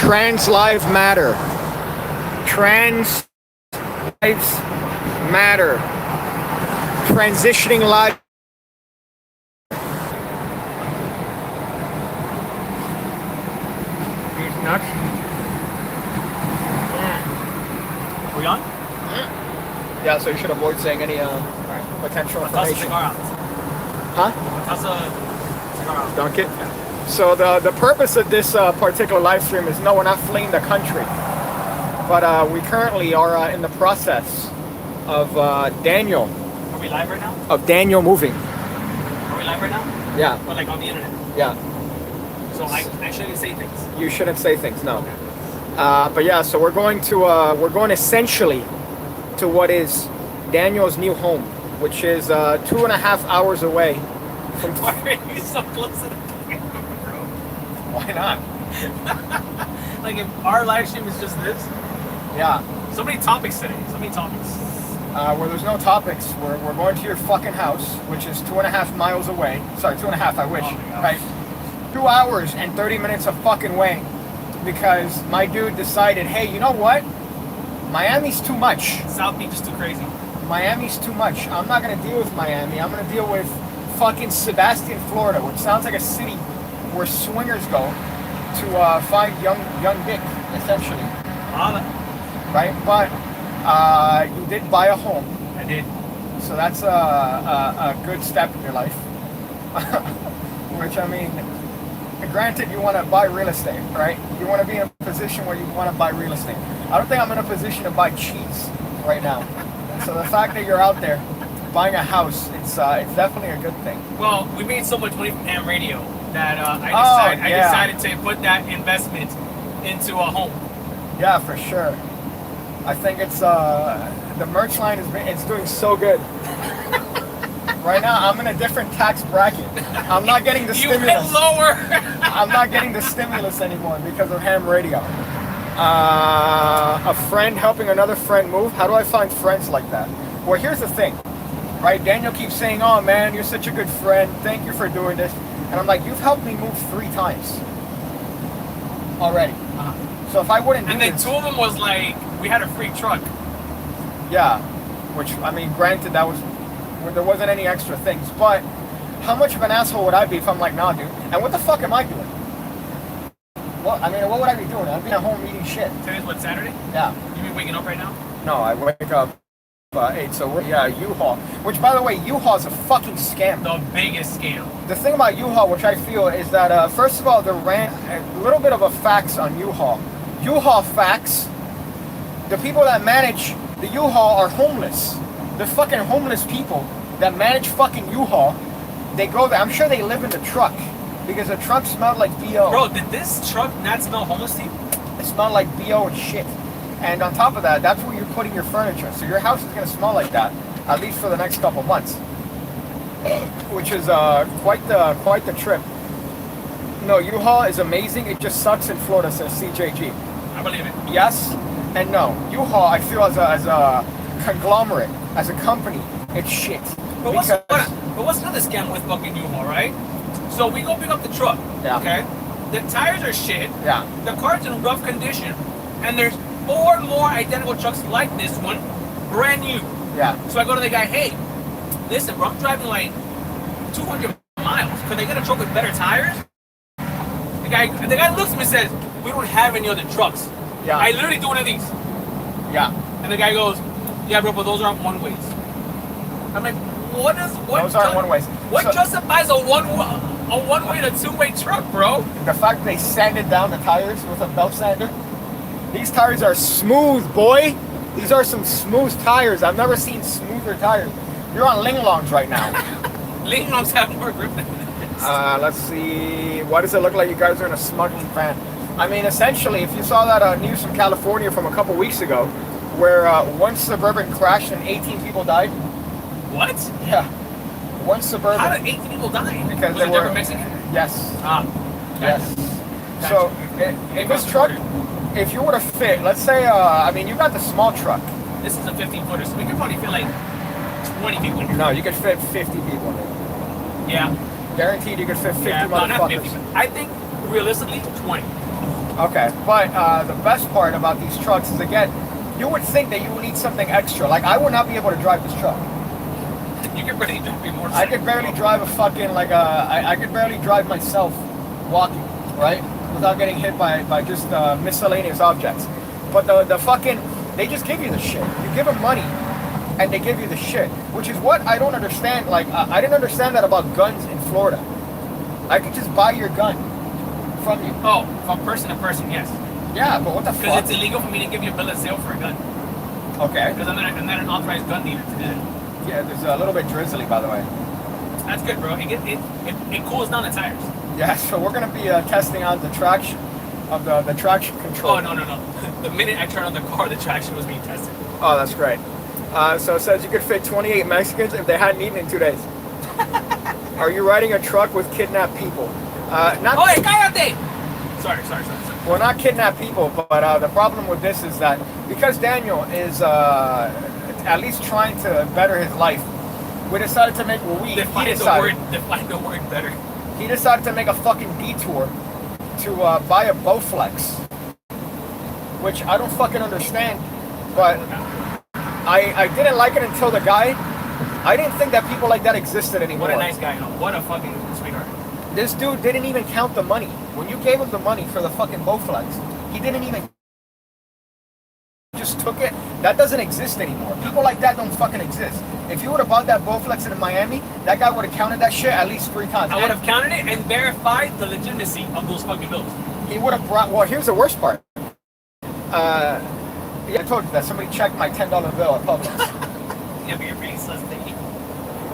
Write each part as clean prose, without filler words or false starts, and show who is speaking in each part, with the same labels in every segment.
Speaker 1: Trans lives matter. Trans lives matter. Transitioning lives. These nuts.
Speaker 2: We on?
Speaker 1: Yeah, so you should avoid saying any potential information.
Speaker 2: Cigar out.
Speaker 1: Huh?
Speaker 2: Cigar out.
Speaker 1: Dunk it? Yeah. So the purpose of this particular live stream is no, we're not fleeing the country. But we currently are in the process of Daniel.
Speaker 2: Are we live right now?
Speaker 1: Of Daniel moving.
Speaker 2: Are we live right now?
Speaker 1: Yeah.
Speaker 2: But like on the internet?
Speaker 1: Yeah.
Speaker 2: So I shouldn't say things?
Speaker 1: You shouldn't say things, no.
Speaker 2: Okay.
Speaker 1: But yeah, so we're going essentially to what is Daniel's new home, which is 2.5 hours away from.
Speaker 2: Why are you so close to the camera, bro?
Speaker 1: Why not?
Speaker 2: Like if our live stream is just this?
Speaker 1: Yeah.
Speaker 2: So many topics today. So many topics.
Speaker 1: Where there's no topics, we're going to your fucking house, which is 2.5 miles away. Sorry, 2.5, I wish.
Speaker 2: Oh
Speaker 1: Right? 2 hours and 30 minutes of fucking way. Because my dude decided, hey, you know what? Miami's too much.
Speaker 2: South Beach is too crazy.
Speaker 1: Miami's too much. I'm not going to deal with Miami. I'm going to deal with fucking Sebastian, Florida, which sounds like a city where swingers go to find young dick, essentially. Right? But you did buy a home.
Speaker 2: I did.
Speaker 1: So that's a good step in your life. Which, I mean, granted, you want to buy real estate, right? You want to be in a position where you want to buy real estate. I don't think I'm in a position to buy cheese right now. So the fact that you're out there buying a house, it's definitely a good thing.
Speaker 2: Well, we made so much money from ham radio that I decided to put that investment into a home.
Speaker 1: Yeah, for sure. I think it's the merch line it's doing so good. Right now, I'm in a different tax bracket. I'm not getting the stimulus.
Speaker 2: You went lower.
Speaker 1: I'm not getting the stimulus anymore because of ham radio. A friend helping another friend move. How do I find friends like that? Well, here's the thing, right? Daniel keeps saying, "Oh man, you're such a good friend. Thank you for doing this." And I'm like, "You've helped me move 3 times already." So if I wouldn't,
Speaker 2: and then 2 of them was like we had a free truck.
Speaker 1: Yeah, which I mean, granted, that was. There wasn't any extra things, but how much of an asshole would I be if I'm like, nah, dude? And what the fuck am I doing? What would I be doing? I'd be at home eating shit.
Speaker 2: Today's what, Saturday?
Speaker 1: Yeah.
Speaker 2: You mean waking up right now?
Speaker 1: No, I wake up 8, so we're U-Haul. Which, by the way, U-Haul is a fucking scam.
Speaker 2: The biggest scam.
Speaker 1: The thing about U-Haul, which I feel, is that, first of all, a little bit of a facts on U-Haul. U-Haul facts, the people that manage the U-Haul are homeless. The fucking homeless people that manage fucking U-Haul, they go there. I'm sure they live in the truck because the truck smelled like BO.
Speaker 2: Bro, did this truck not smell homeless to you?
Speaker 1: It smelled like BO and shit. And on top of that, that's where you're putting your furniture. So your house is going to smell like that, at least for the next couple months. Which is quite the trip. No, U-Haul is amazing. It just sucks in Florida, says CJG.
Speaker 2: I believe it.
Speaker 1: Yes and no. U-Haul, I feel as a conglomerate, as a company, it's shit.
Speaker 2: But what's another scam with fucking U-Haul, right? So we go pick up the truck, okay? The tires are shit, the car's in rough condition, and there's 4 more identical trucks like this one, brand new.
Speaker 1: Yeah.
Speaker 2: So I go to the guy, hey, listen, bro, I'm driving like 200 miles. Could I get a truck with better tires? The guy looks at me and says, we don't have any other trucks.
Speaker 1: Yeah.
Speaker 2: I literally do one of these.
Speaker 1: Yeah.
Speaker 2: And the guy goes, yeah, bro, but those aren't one-ways. I'm like,
Speaker 1: those aren't one-ways.
Speaker 2: What justifies a one-way to 2-way truck, bro?
Speaker 1: The fact that they sanded down the tires with a belt sander. These tires are smooth, boy. These are some smooth tires. I've never seen smoother tires. You're on Ling Longs right now.
Speaker 2: Ling Longs have more grip than this.
Speaker 1: Let's see. Why does it look like you guys are in a smuggling van? I mean, essentially, if you saw that news from California from a couple weeks ago, where one Suburban crashed and 18 people died.
Speaker 2: What?
Speaker 1: Yeah. One Suburban.
Speaker 2: How did 18 people die?
Speaker 1: Because
Speaker 2: they were Mexican?
Speaker 1: Yes.
Speaker 2: Yes.
Speaker 1: So, in this truck, if you were to fit, let's say, you got the small truck.
Speaker 2: This is a 15-footer, so we could probably fit like 20 people in here.
Speaker 1: No, you could fit 50 people in here.
Speaker 2: Yeah.
Speaker 1: Guaranteed you could fit 50
Speaker 2: motherfuckers.
Speaker 1: motherfuckers.
Speaker 2: Not 50, I think, realistically, 20.
Speaker 1: Okay, but the best part about these trucks is, again, you would think that you would need something extra. Like, I would not be able to drive this truck.
Speaker 2: You could barely drive your motorcycle.
Speaker 1: I could barely drive a fucking, I could barely drive myself walking, right? Without getting hit by just miscellaneous objects. But the fucking, they just give you the shit. You give them money, and they give you the shit. Which is what I don't understand. Like, I didn't understand that about guns in Florida. I could just buy your gun from you.
Speaker 2: Oh, from person to person, yes.
Speaker 1: Yeah, but what the fuck?
Speaker 2: Because it's illegal for me to give you a bill of sale for a gun.
Speaker 1: Okay.
Speaker 2: Because I'm not an authorized gun dealer to do that.
Speaker 1: Yeah, there's a little bit drizzly, by the way.
Speaker 2: That's good, bro. It cools down the tires.
Speaker 1: Yeah, so we're going to be testing out the traction of the traction control.
Speaker 2: Oh, no. The minute I turned on the car, the traction was being tested.
Speaker 1: Oh, that's great. So it says you could fit 28 Mexicans if they hadn't eaten in 2 days. Are you riding a truck with kidnapped people? Not.
Speaker 2: Oh, hey, cállate! Sorry.
Speaker 1: Well, not kidnapped people, but the problem with this is that because Daniel is at least trying to better his life, we decided to make
Speaker 2: Define the word better.
Speaker 1: He decided to make a fucking detour to buy a Bowflex, which I don't fucking understand, but I didn't like it until the guy. I didn't think that people like that existed anymore.
Speaker 2: What a nice guy, what a fucking sweetheart.
Speaker 1: This dude didn't even count the money. When you gave him the money for the fucking Bowflex, he didn't even just took it. That doesn't exist anymore. People like that don't fucking exist. If you would have bought that Bowflex in Miami, that guy would have counted that shit at least 3 times.
Speaker 2: I would have counted it and verified the legitimacy of those fucking bills.
Speaker 1: He would have brought. Well, here's the worst part. Yeah, I told you that somebody checked my $10 bill at Publix.
Speaker 2: Yeah, but you're pretty suspect.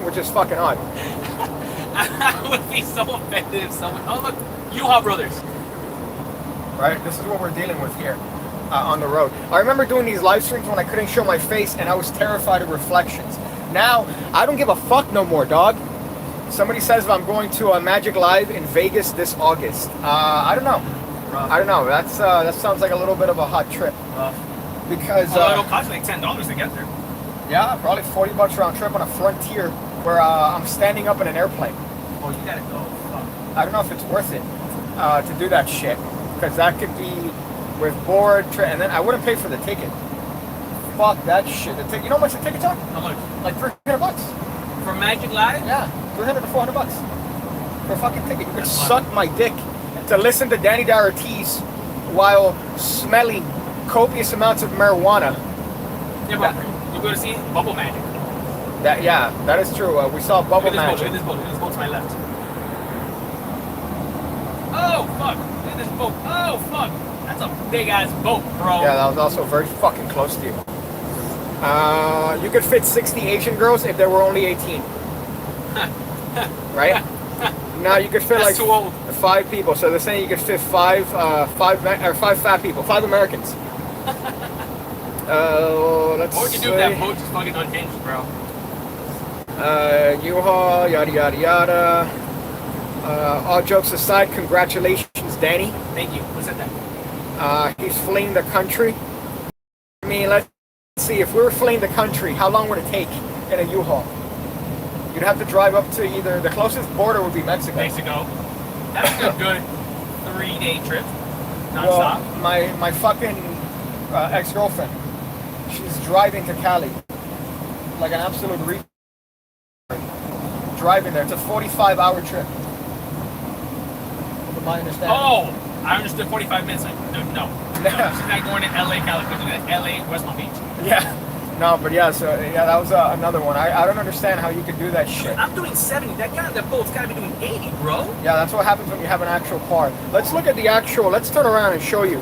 Speaker 1: Which is fucking odd.
Speaker 2: I would be so offended if someone. Oh look, U-Haul Brothers.
Speaker 1: Right, this is what we're dealing with here on the road. I remember doing these live streams when I couldn't show my face and I was terrified of reflections. Now I don't give a fuck no more, dog. Somebody says if I'm going to a Magic Live in Vegas this August. I don't know. Rough. I don't know. That sounds like a little bit of a hot trip.
Speaker 2: Rough.
Speaker 1: Because
Speaker 2: it'll cost like $10 to get there.
Speaker 1: Yeah, probably $40 round trip on a Frontier where I'm standing up in an airplane.
Speaker 2: Oh, you gotta go. Fuck.
Speaker 1: I don't know if it's worth it to do that shit, because that could be with board, and then I wouldn't pay for the ticket. Fuck that shit. The ticket. You know how much the tickets are?
Speaker 2: How much?
Speaker 1: Like $300.
Speaker 2: For Magic Live?
Speaker 1: Yeah, $300 to $400 for a fucking ticket. You could suck my dick to listen to Danny D'Artiz while smelling copious amounts of marijuana.
Speaker 2: Yeah, but you go to see Bubble Magic.
Speaker 1: That is true. We saw Bubble Magic.
Speaker 2: Look at this boat to my left. Oh fuck! Look at this boat. Oh fuck! That's a big ass boat, bro.
Speaker 1: Yeah, that was also very fucking close to you. You could fit 60 Asian girls if there were only 18. Right? Now you could fit
Speaker 2: That's too old.
Speaker 1: 5 people. So they're saying you could fit 5 fat people, 5 Americans. Let's
Speaker 2: what would you do if that boat just fucking unhinged, bro?
Speaker 1: U-Haul, yada yada yada. All jokes aside, congratulations, Danny.
Speaker 2: Thank you. What's that?
Speaker 1: He's fleeing the country. I mean, let's see. If we were fleeing the country, how long would it take in a U-Haul? You'd have to drive up to either the closest border would be Mexico.
Speaker 2: That's a good 3-day trip. Non-stop.
Speaker 1: Well, my fucking ex-girlfriend, she's driving to Cali like an absolute retard. Driving there. It's a 45-hour trip. From my understanding.
Speaker 2: Oh, I understood 45 minutes. No. She's not going to LA, California. LA, West Palm Beach.
Speaker 1: Yeah. No, but yeah, so yeah, that was another one. I don't understand how you could do that shit.
Speaker 2: I'm doing 70. That boat's got to be doing 80, bro.
Speaker 1: Yeah, that's what happens when you have an actual car. Let's look at the actual. Let's turn around and show you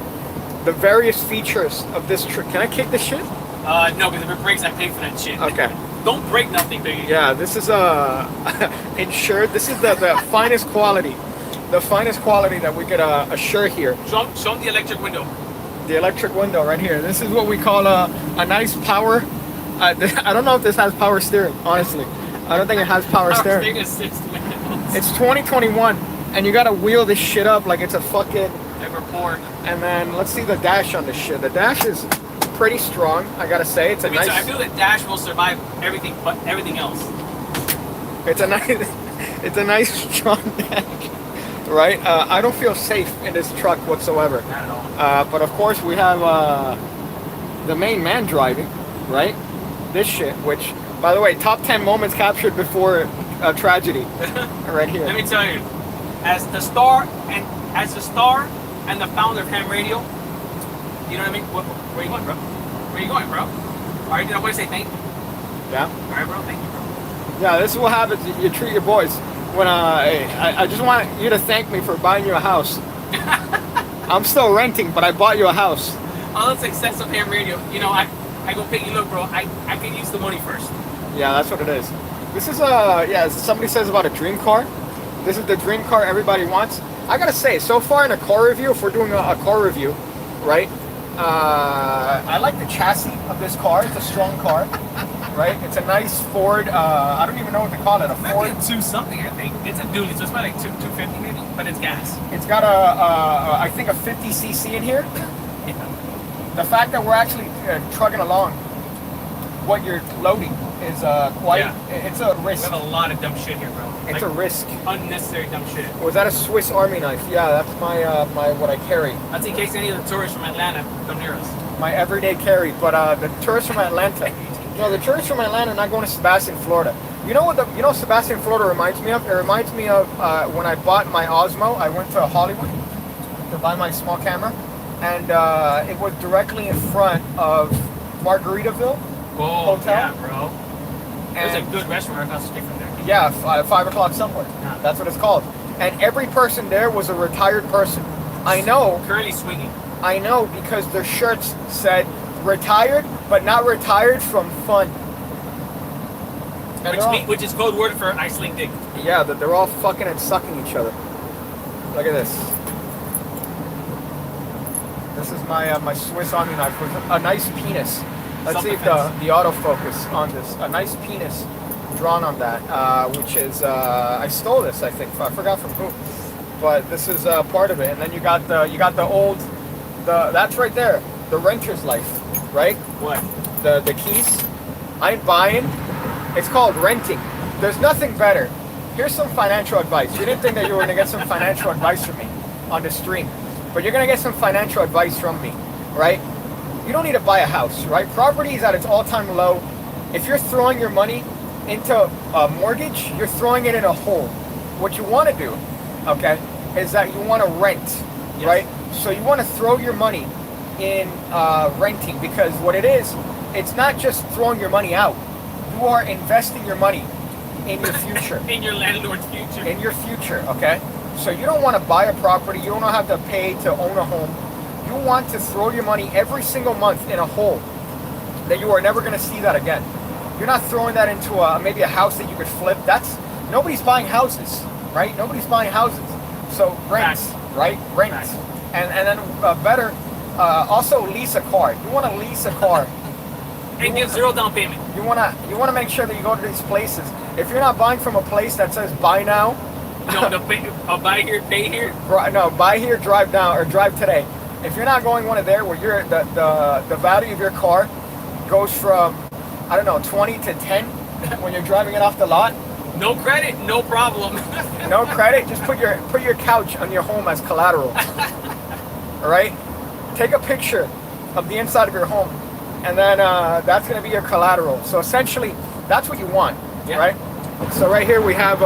Speaker 1: the various features of this trip. Can I kick this shit?
Speaker 2: No, because if it breaks, I pay for that shit.
Speaker 1: Okay.
Speaker 2: Don't break nothing, baby.
Speaker 1: Yeah, this is insured. This is the finest quality. The finest quality that we could assure here.
Speaker 2: Show them the electric window.
Speaker 1: The electric window right here. This is what we call a nice power. I don't know if this has power steering, honestly. I don't think it has power steering. It's 2021, and you gotta wheel this shit up like it's a fucking...
Speaker 2: Everport.
Speaker 1: And then let's see the dash on this shit. The dash is pretty strong, I gotta say. It's a nice...
Speaker 2: So I feel that dash will survive everything but everything else.
Speaker 1: It's a nice strong dash. right? I don't feel safe in this truck whatsoever.
Speaker 2: Not at all.
Speaker 1: But of course, we have the main man driving, right? This shit, which, by the way, top 10 moments captured before a tragedy, right here.
Speaker 2: Let me tell you, as the star and the founder of ham radio, you know what I mean? Where you going, bro? Where you going, bro? All right, I want to say thank you.
Speaker 1: Yeah.
Speaker 2: All right, bro. Thank you, bro.
Speaker 1: Yeah, this is what happens. You treat your boys. When I just want you to thank me for buying you a house. I'm still renting, but I bought you a house.
Speaker 2: All the success of ham radio, you know, I go pick you. Look, bro, I can use the money first.
Speaker 1: Yeah, that's what it is. This is as somebody says about a dream car. This is the dream car everybody wants. I gotta say, so far in a car review, if we're doing a car review, right? I like the chassis of this car. It's a strong car, right? It's a nice Ford. I don't even know what to call it. A Ford.
Speaker 2: It's a 2 something, I think. It's a dually, so it's about like 250 maybe, but it's gas.
Speaker 1: It's got I think a 50 cc in here.
Speaker 2: Yeah.
Speaker 1: The fact that we're actually trucking along, what you're loading is quite.
Speaker 2: Yeah.
Speaker 1: It's a risk.
Speaker 2: We have a lot of dumb shit here, bro.
Speaker 1: It's a risk.
Speaker 2: Unnecessary dumb shit.
Speaker 1: Was that a Swiss Army knife? Yeah, that's my what I carry.
Speaker 2: That's in case any of the tourists from Atlanta come near us.
Speaker 1: My everyday carry. But the tourists from Atlanta, the tourists from Atlanta are not going to Sebastian, Florida. You know what Sebastian, Florida reminds me of? It reminds me of when I bought my Osmo. I went to Hollywood to buy my small camera, and it was directly in front of Margaritaville
Speaker 2: Oh,
Speaker 1: Hotel.
Speaker 2: yeah, bro. There's a good restaurant across the street from there.
Speaker 1: Yeah, 5 o'clock somewhere.
Speaker 2: Yeah.
Speaker 1: That's what it's called. And every person there was a retired person. I know.
Speaker 2: Currently swinging.
Speaker 1: I know because their shirts said retired, but not retired from fun.
Speaker 2: Which is code word for I sling dick.
Speaker 1: Yeah, they're all fucking and sucking each other. Look at this. This is my Swiss Army knife with a nice penis. Let's see if the autofocus on this. A nice penis drawn on that, which is I stole this. I think I forgot from who, but this is part of it. And then you got the old, that's right there, the renter's life, right?
Speaker 2: What?
Speaker 1: The keys. I ain't buying. It's called renting. There's nothing better. Here's some financial advice. You didn't think that you were gonna get some financial advice from me on the stream, but you're gonna get some financial advice from me, right? You don't need to buy a house, right? Property is at its all-time low. If you're throwing your money into a mortgage, you're throwing it in a hole. What you want to do, okay, is that you want to rent, yes, right? So you want to throw your money in renting, because what it is, it's not just throwing your money out. You are investing your money in your future.
Speaker 2: In your landlord's future.
Speaker 1: In your future, okay? So you don't want to buy a property. You don't have to pay to own a home. You want to throw your money every single month in a hole that you are never going to see that again. You're not throwing that into maybe a house that you could flip. Nobody's buying houses, right? Nobody's buying houses. So rent, right? Rent. And then better, also lease a car. You want to lease a car.
Speaker 2: And give 0 down payment.
Speaker 1: You want to make sure that you go to these places. If you're not buying from a place that says buy now.
Speaker 2: No, buy here, pay here.
Speaker 1: No, buy here, drive now, or drive today. If you're not going one of there where you're the value of your car goes from, I don't know, 20 to 10 when you're driving it off the lot.
Speaker 2: No credit, no problem.
Speaker 1: No credit, just put your couch on your home as collateral. All right? Take a picture of the inside of your home, and then that's going to be your collateral. So essentially, that's what you want, yeah, right? So right here we have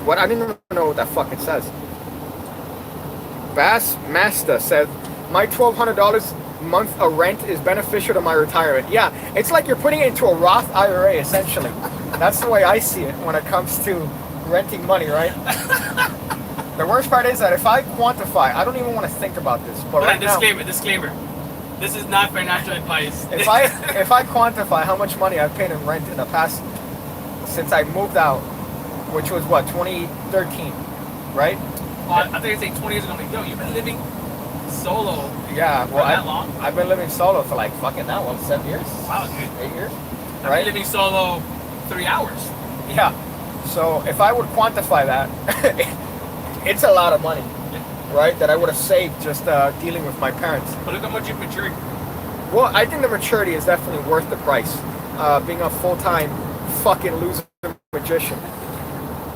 Speaker 1: what? I didn't even know what that fucking says. Bass Master said, my $1,200 month of rent is beneficial to my retirement. Yeah, it's like you're putting it into a Roth IRA, essentially. That's the way I see it when it comes to renting money, right? The worst part is that if I quantify, I don't even want to think about this. But right
Speaker 2: disclaimer. This is not financial advice.
Speaker 1: If I quantify how much money I've paid in rent in the past, since I moved out, which was what, 2013, right?
Speaker 2: I think it's like 20 years ago. Like, yo, you've been living solo.
Speaker 1: Yeah, well,
Speaker 2: that long?
Speaker 1: I've been living solo for like fucking now, what, 7 years?
Speaker 2: Wow, dude.
Speaker 1: 8 years?
Speaker 2: I've been living solo 3 hours.
Speaker 1: Yeah. So if I would quantify that, it's a lot of money, right? That I would have saved just dealing with my parents.
Speaker 2: But look how much you've matured.
Speaker 1: Well, I think the maturity is definitely worth the price. Being a full-time fucking loser magician.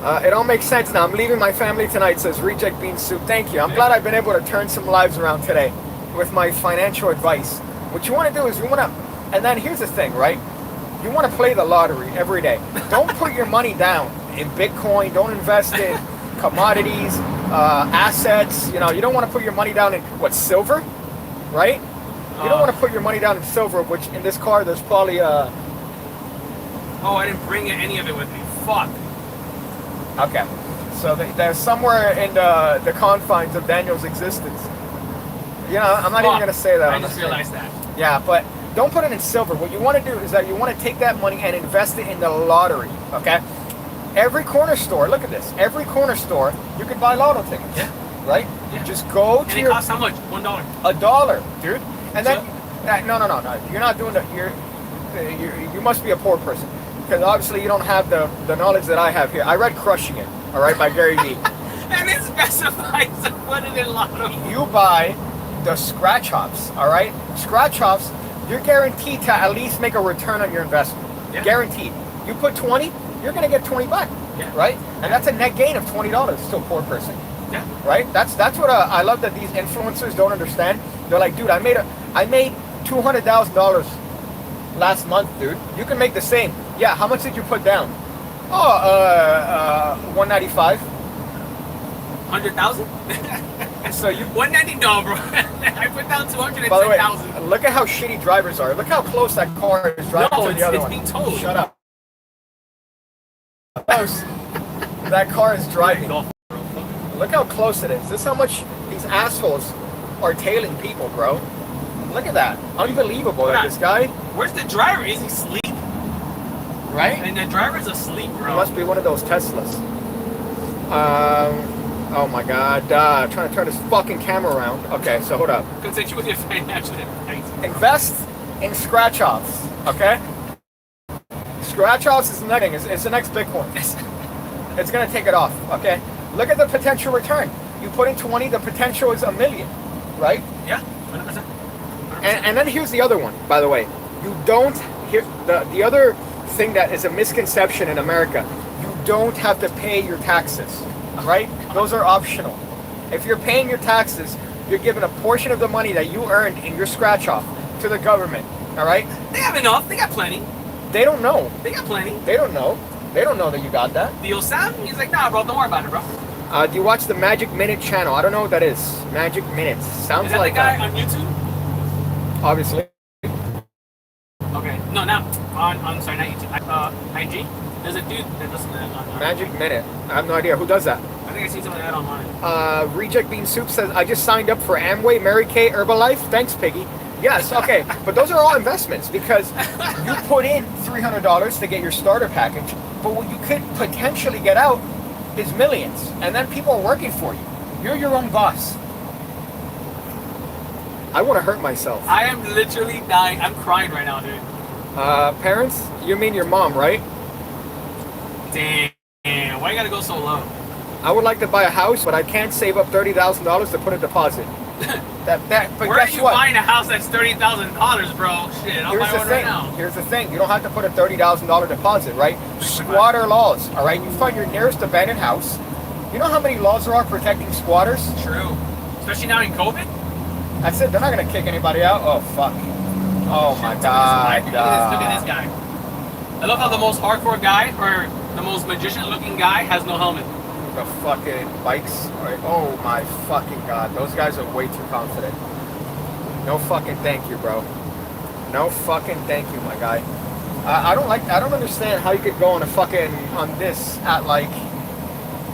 Speaker 1: It all makes sense now. I'm leaving my family tonight, says Reject Bean Soup. Thank you. I'm glad I've been able to turn some lives around today with my financial advice. What you want to do is you want to, and then here's the thing, right? You want to play the lottery every day. Don't put your money down in Bitcoin. Don't invest in commodities, assets. You know, you don't want to put your money down in, what, silver? Right? You don't want to put your money down in silver, which in this car there's probably
Speaker 2: Oh, I didn't bring any of it with me. Fuck.
Speaker 1: Okay. So there's somewhere in the confines of Daniel's existence. You know, I'm not even going to say that.
Speaker 2: I just realized that.
Speaker 1: Yeah, but don't put it in silver. What you want to do is that you want to take that money and invest it in the lottery, okay? Every corner store, look at this. Every corner store, you can buy lotto tickets. Yeah. Right? Yeah. Just go to
Speaker 2: and it costs how much? $1.
Speaker 1: $1, dude. And then, no. You're not doing that. You must be a poor person. Because obviously you don't have the knowledge that I have here. I read Crushing It, all right, by Gary Vee.
Speaker 2: And it specifies to put it in lotto.
Speaker 1: You buy the scratch offs, all right? Scratch offs, you're guaranteed to at least make a return on your investment. Yeah. Guaranteed. You put 20, you're going to get 20 back, right? And that's a net gain of $20 to a poor person. Yeah. Right? That's what I love that these influencers don't understand. They're like, dude, I made $200,000 last month, dude. You can make the same. Yeah, how much did you put down? Oh, 195.
Speaker 2: 100,000?
Speaker 1: So you
Speaker 2: 190? No, bro. I put down 210,000.
Speaker 1: By the way, look at how shitty drivers are. Look how close that car is driving to the other one.
Speaker 2: No, it's being towed.
Speaker 1: Shut up. Close. That car is driving. Look how close it is. This is how much these assholes are tailing people, bro. Look at that. Unbelievable that this guy.
Speaker 2: Where's the driver? Is he asleep?
Speaker 1: Right?
Speaker 2: And the driver's asleep, bro.
Speaker 1: It must be one of those Teslas. Oh my god. Trying to turn this fucking camera around. Okay, so hold up.
Speaker 2: Continue with your financial advice.
Speaker 1: Invest in scratch offs, okay? Scratch offs is the next thing. It's the next Bitcoin. It's gonna take it off, okay? Look at the potential return. You put in 20, the potential is $1 million, right?
Speaker 2: Yeah, 100%.
Speaker 1: And then here's the other one, by the way. You don't, here, the other thing that is a misconception in America, you don't have to pay your taxes, right? Those are optional. If you're paying your taxes, you're giving a portion of the money that you earned in your scratch off to the government, all right?
Speaker 2: They have enough. They got plenty.
Speaker 1: They don't know.
Speaker 2: They got plenty.
Speaker 1: They don't know. They don't know that you got that.
Speaker 2: The Osam, he's like, nah, bro, don't worry about it, bro.
Speaker 1: Do you watch the Magic Minute channel? I don't know what that is. Magic Minutes. Sounds like
Speaker 2: that. Is that the guy on YouTube?
Speaker 1: Obviously.
Speaker 2: Okay. No, on sorry, not YouTube. IG? There's a dude that does that on
Speaker 1: Magic Minute. I have no idea. Who does that?
Speaker 2: I think I seen something like that online.
Speaker 1: Reject Bean Soup says, I just signed up for Amway, Mary Kay, Herbalife. Thanks, Piggy. Yes, okay. But those are all investments because you put in $300 to get your starter package, but what you could potentially get out is millions. And then people are working for you. You're your own boss. I want to hurt myself.
Speaker 2: I am literally dying. I'm crying right now, dude.
Speaker 1: Parents? You mean your mom, right?
Speaker 2: Damn. Why you gotta go so low?
Speaker 1: I would like to buy a house, but I can't save up $30,000 to put a deposit. But
Speaker 2: where are you buying a house that's $30,000, bro? Shit, I'll buy one right now.
Speaker 1: Here's the thing. You don't have to put a $30,000 deposit, right? Squatter laws, all right? You find your nearest abandoned house. You know how many laws there are protecting squatters?
Speaker 2: True. Especially now in COVID?
Speaker 1: That's it. They're not going to kick anybody out. Oh, fuck. Oh, my God.
Speaker 2: Look at this guy. I love how the most hardcore guy, or the most magician-looking guy, has no helmet.
Speaker 1: The fucking bikes. Right. Oh my fucking god, those guys are way too confident. No fucking thank you, bro. No fucking thank you, my guy. I don't understand how you could go on a fucking on this at like.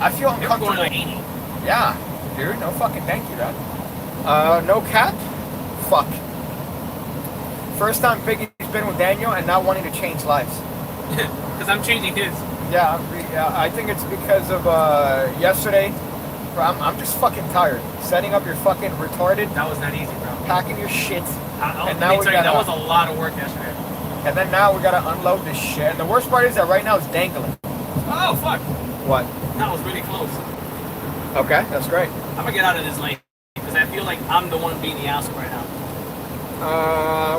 Speaker 1: I feel uncomfortable.
Speaker 2: Going like 80.
Speaker 1: Yeah, dude. No fucking thank you, man. No cap. Fuck. First time Biggie's been with Daniel and not wanting to change lives.
Speaker 2: Because I'm changing his.
Speaker 1: Yeah, I think it's because of yesterday. I'm just fucking tired. Setting up your fucking retarded.
Speaker 2: That was not easy, bro.
Speaker 1: Packing your shit.
Speaker 2: And now that was a lot of work yesterday.
Speaker 1: And then now we gotta unload this shit. And the worst part is that right now it's dangling.
Speaker 2: Oh, fuck.
Speaker 1: What?
Speaker 2: That was really close.
Speaker 1: Okay, that's great.
Speaker 2: I'm gonna get out of this lane. Because I feel like I'm the one being the asshole right now.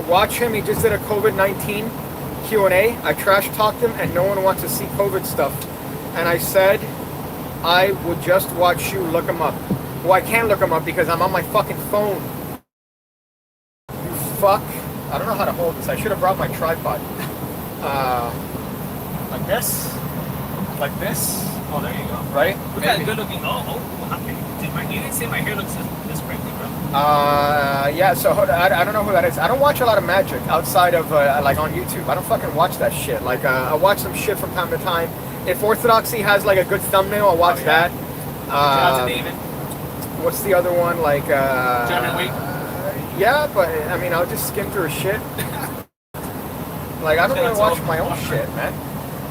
Speaker 1: Watch him. He just did a COVID-19 Q&A. I trash talked him and no one wants to see COVID stuff. And I said, I would just watch you look them up. Well, I can't look them up because I'm on my fucking phone. You fuck. I don't know how to hold this. I should have brought my tripod. Like this. Like this.
Speaker 2: Oh, there you go.
Speaker 1: Right?
Speaker 2: Look at that good looking. You didn't say my hair looks this crazy, bro.
Speaker 1: Yeah, so I don't know who that is. I don't watch a lot of magic outside of, like, on YouTube. I don't fucking watch that shit. Like, I watch some shit from time to time. If Orthodoxy has, like, a good thumbnail, I'll watch that.
Speaker 2: Shout out to David.
Speaker 1: What's the other one? Like,
Speaker 2: German Week?
Speaker 1: Yeah, but, I mean, I'll just skim through shit. Like, I don't really watch my own shit, man.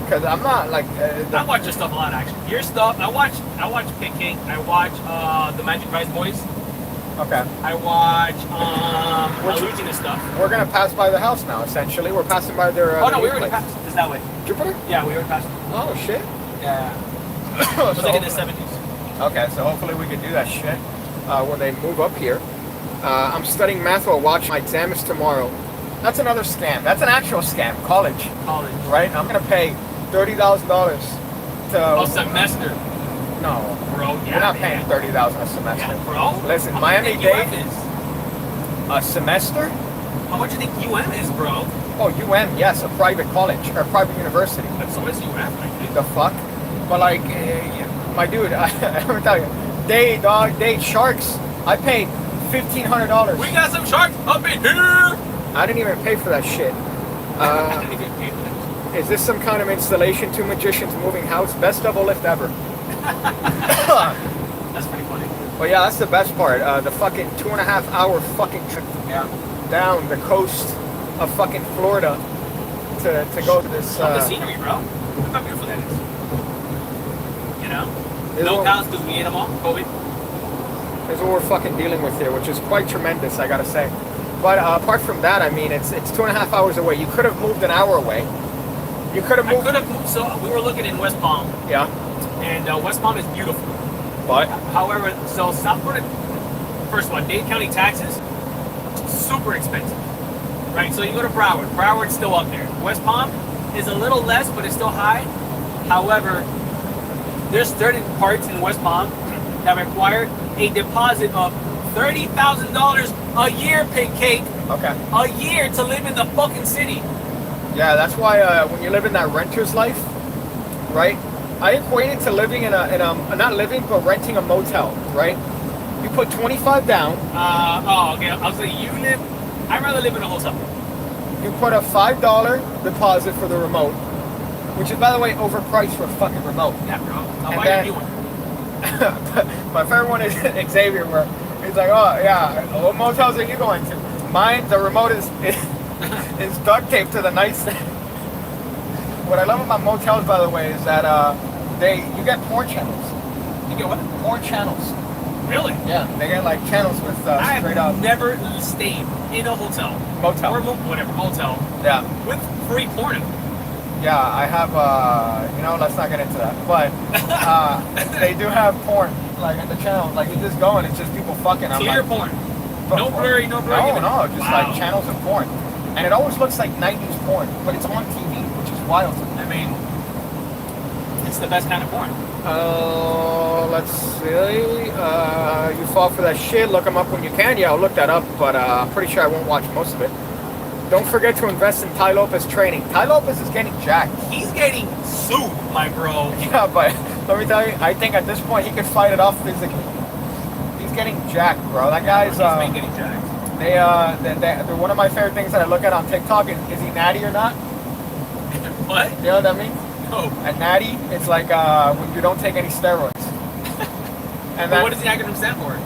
Speaker 1: Because I'm not, like...
Speaker 2: I watch your stuff a lot, actually. Your stuff, I watch Pigcake. I watch the Magic Rise Boys.
Speaker 1: Okay.
Speaker 2: I watch Illusionist stuff.
Speaker 1: We're going to pass by the house now, essentially. We're passing by their...
Speaker 2: oh, no, we already passed. It's that way.
Speaker 1: Jupiter?
Speaker 2: Yeah, we already passed.
Speaker 1: Oh, shit.
Speaker 2: Yeah. It was like in the 70s.
Speaker 1: Okay, so hopefully we can do that shit when they move up here. I'm studying math while watching my exam is tomorrow. That's another scam. That's an actual scam. College. Right? I'm going to pay $30,000 to...
Speaker 2: A semester.
Speaker 1: No.
Speaker 2: Bro, yeah.
Speaker 1: We're not paying $30,000 a semester.
Speaker 2: Yeah, bro.
Speaker 1: Listen, Miami-Dade... A semester?
Speaker 2: How much do you think UM is, bro?
Speaker 1: Oh, UM, yes. A private college. Or a private university.
Speaker 2: But so is UM, I think.
Speaker 1: The fuck? But like, my dude, I'm going to tell you. Dade Sharks, I paid $1,500.
Speaker 2: We got some sharks up in here!
Speaker 1: I didn't even pay for that shit.
Speaker 2: I didn't even pay for that.
Speaker 1: Is this some kind of installation? Two magicians moving house. Best double lift ever.
Speaker 2: That's pretty funny.
Speaker 1: Well, yeah, that's the best part. The fucking 2.5 hour fucking trip down the coast of fucking Florida to go to this.
Speaker 2: The scenery, bro. Look how beautiful that is. You know? No cows because we ate them all. COVID.
Speaker 1: Is what we're fucking dealing with here, which is quite tremendous, I gotta say. But apart from that, I mean, it's 2.5 hours away. You could have moved an hour away. You could have moved.
Speaker 2: I could have moved. So we were looking in West Palm.
Speaker 1: Yeah.
Speaker 2: And West Palm is beautiful.
Speaker 1: But
Speaker 2: however, so South Florida, first one, Dade County taxes, super expensive. Right. So you go to Broward. Broward's still up there. West Palm is a little less, but it's still high. However, there's certain parts in West Palm that require a deposit of $30,000 a year, Pigcake.
Speaker 1: Okay.
Speaker 2: A year to live in the fucking city.
Speaker 1: Yeah, that's why when you live in that renter's life, right? I equate it to living in a not living but renting a motel, right? You put 25 down.
Speaker 2: Okay. I was like, I'd rather live in a hotel.
Speaker 1: You put a $5 deposit for the remote, which is, by the way, overpriced for a fucking remote.
Speaker 2: Yeah, bro. I'll buy a new one.
Speaker 1: My favorite one is Xavier, where he's like, oh yeah, what motels are you going to? Mine, the remote is duct taped to the nightstand. What I love about motels, by the way, is that you get porn channels.
Speaker 2: You get what?
Speaker 1: Porn channels.
Speaker 2: Really?
Speaker 1: Yeah, they get like channels with straight up.
Speaker 2: I've never stayed in a hotel.
Speaker 1: Motel.
Speaker 2: Or whatever, motel.
Speaker 1: Yeah.
Speaker 2: With free porn.
Speaker 1: Yeah, I have, let's not get into that. But they do have porn, like, in the channel. Like, you just go and it's just people fucking.
Speaker 2: Clear porn. No blurry, no blurry.
Speaker 1: No, just like channels of porn. And it always looks like 90s porn, but it's on TV, which is wild.
Speaker 2: I mean, it's the best kind of porn.
Speaker 1: Let's see. You fall for that shit, look them up when you can. Yeah, I'll look that up, but I'm pretty sure I won't watch most of it. Don't forget to invest in Ty Lopez training. Ty Lopez is getting jacked.
Speaker 2: He's getting sued, my bro.
Speaker 1: Yeah, but let me tell you, I think at this point he could fight it off physically. He's getting jacked, bro. That guy's...
Speaker 2: He's been getting jacked.
Speaker 1: They're one of my favorite things that I look at on TikTok is he natty or not?
Speaker 2: What?
Speaker 1: You know what I mean?
Speaker 2: No.
Speaker 1: A natty, it's like when you don't take any steroids.
Speaker 2: And what does the acronym stand for?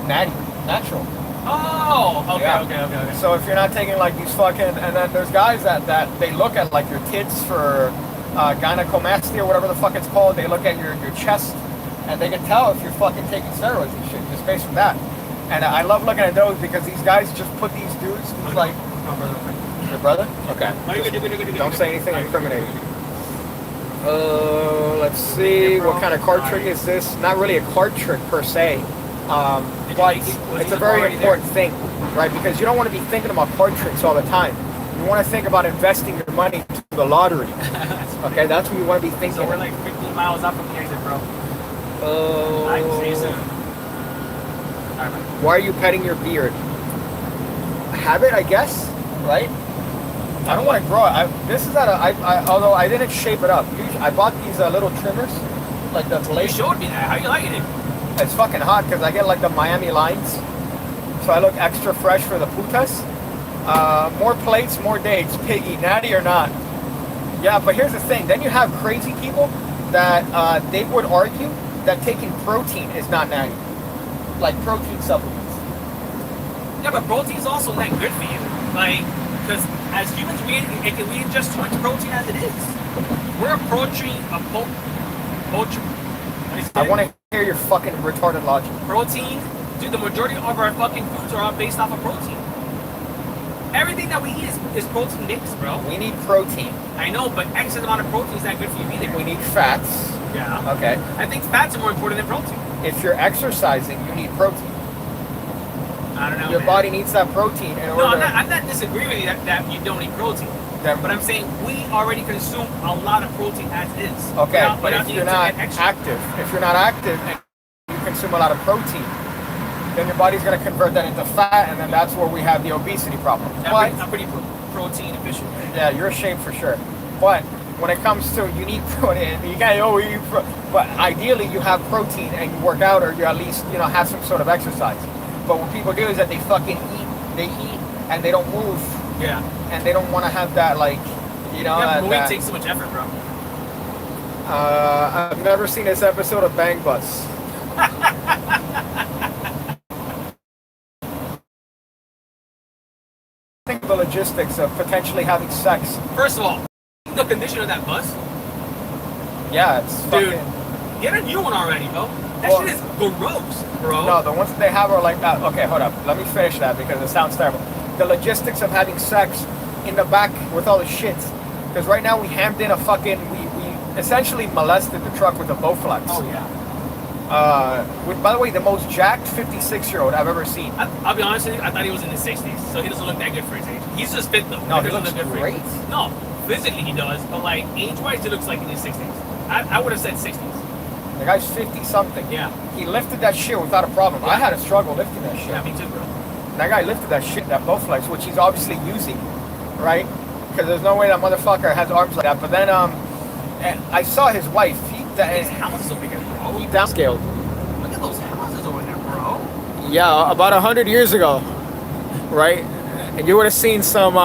Speaker 1: Natty. Natural.
Speaker 2: Oh, okay,
Speaker 1: yeah.
Speaker 2: Okay.
Speaker 1: So if you're not taking like these fucking, and then there's guys that they look at like your tits for gynecomastia or whatever the fuck it's called. They look at your chest, and they can tell if you're fucking taking steroids and shit just based on that. And I love looking at those because these guys just put these dudes who's like, your brother? Okay. Don't say anything incriminating. Let's see, what kind of card trick is this? Not really a card trick per se. But it's a very important thing, right? Because you don't want to be thinking about card tricks all the time. You want to think about investing your money to the lottery. Okay, that's what you want to be thinking.
Speaker 2: So we're like 15 miles out from the exit, bro.
Speaker 1: Oh.
Speaker 2: Hi, Jason.
Speaker 1: Why are you petting your beard? Habit, I guess, right? I don't want to grow it. This is although I didn't shape it up. I bought these little trimmers, like the blade.
Speaker 2: You showed me that. How you liking it?
Speaker 1: It's fucking hot because I get like the Miami lines, so I look extra fresh for the putas. More plates, more dates. Piggy, natty or not? Yeah, but here's the thing. Then you have crazy people that they would argue that taking protein is not natty, like protein supplements.
Speaker 2: Yeah, but protein's also not good for you. Like, because as humans, we ingest too much protein as it is. We're approaching
Speaker 1: I want to hear your fucking retarded logic.
Speaker 2: Protein, dude, the majority of our fucking foods are all based off of protein. Everything that we eat is protein based, bro.
Speaker 1: We need protein.
Speaker 2: I know, but excess amount of protein is not good for you either.
Speaker 1: We need fats.
Speaker 2: Yeah.
Speaker 1: Okay.
Speaker 2: I think fats are more important than protein.
Speaker 1: If you're exercising, you need protein.
Speaker 2: I don't know.
Speaker 1: Your body needs that protein in order.
Speaker 2: No, I'm not disagreeing with you that you don't need protein. But I'm saying we already consume a lot of protein as is.
Speaker 1: Okay, but if you're not active, and you consume a lot of protein, then your body's going to convert that into fat, and then that's where we have the obesity problem.
Speaker 2: I'm pretty protein efficient.
Speaker 1: Yeah, you're a shape for sure. But when it comes to you need protein, you can't but ideally you have protein and you work out, or you at least have some sort of exercise. But what people do is that they fucking eat and they don't move.
Speaker 2: Yeah.
Speaker 1: And they don't want to have that
Speaker 2: Yeah, but takes so much effort, bro.
Speaker 1: I've never seen this episode of Bang Bus. Think of the logistics of potentially having sex.
Speaker 2: First of all, the condition of that bus.
Speaker 1: Yeah, it's
Speaker 2: dude.
Speaker 1: Fucking...
Speaker 2: Get a new one already, bro. That shit is gross, bro.
Speaker 1: No, the ones that they have are like that. Okay, hold up. Let me finish that because it sounds terrible. The logistics of having sex in the back with all the shit. Because right now we hammed in we essentially molested the truck with a Bowflex.
Speaker 2: Oh, yeah.
Speaker 1: By the way, the most jacked 56-year-old I've ever seen.
Speaker 2: I'll be honest with you, I thought he was in his 60s, so he doesn't look that good for his age. He's just fit, though.
Speaker 1: No, he looks great.
Speaker 2: No, physically he does, but like age-wise, he looks like in his 60s. I would have said 60s.
Speaker 1: The guy's 50-something.
Speaker 2: Yeah.
Speaker 1: He lifted that shit without a problem. Yeah. I had a struggle lifting that shit.
Speaker 2: Yeah, me too, bro.
Speaker 1: That guy lifted that shit, that Bowflex, which he's obviously using, right? Because there's no way that motherfucker has arms like that. But then, I saw his wife.
Speaker 2: His house is over here, bro.
Speaker 1: He downscaled.
Speaker 2: Look at those houses over there, bro.
Speaker 1: Yeah, about 100 years ago, right? And you would have seen some,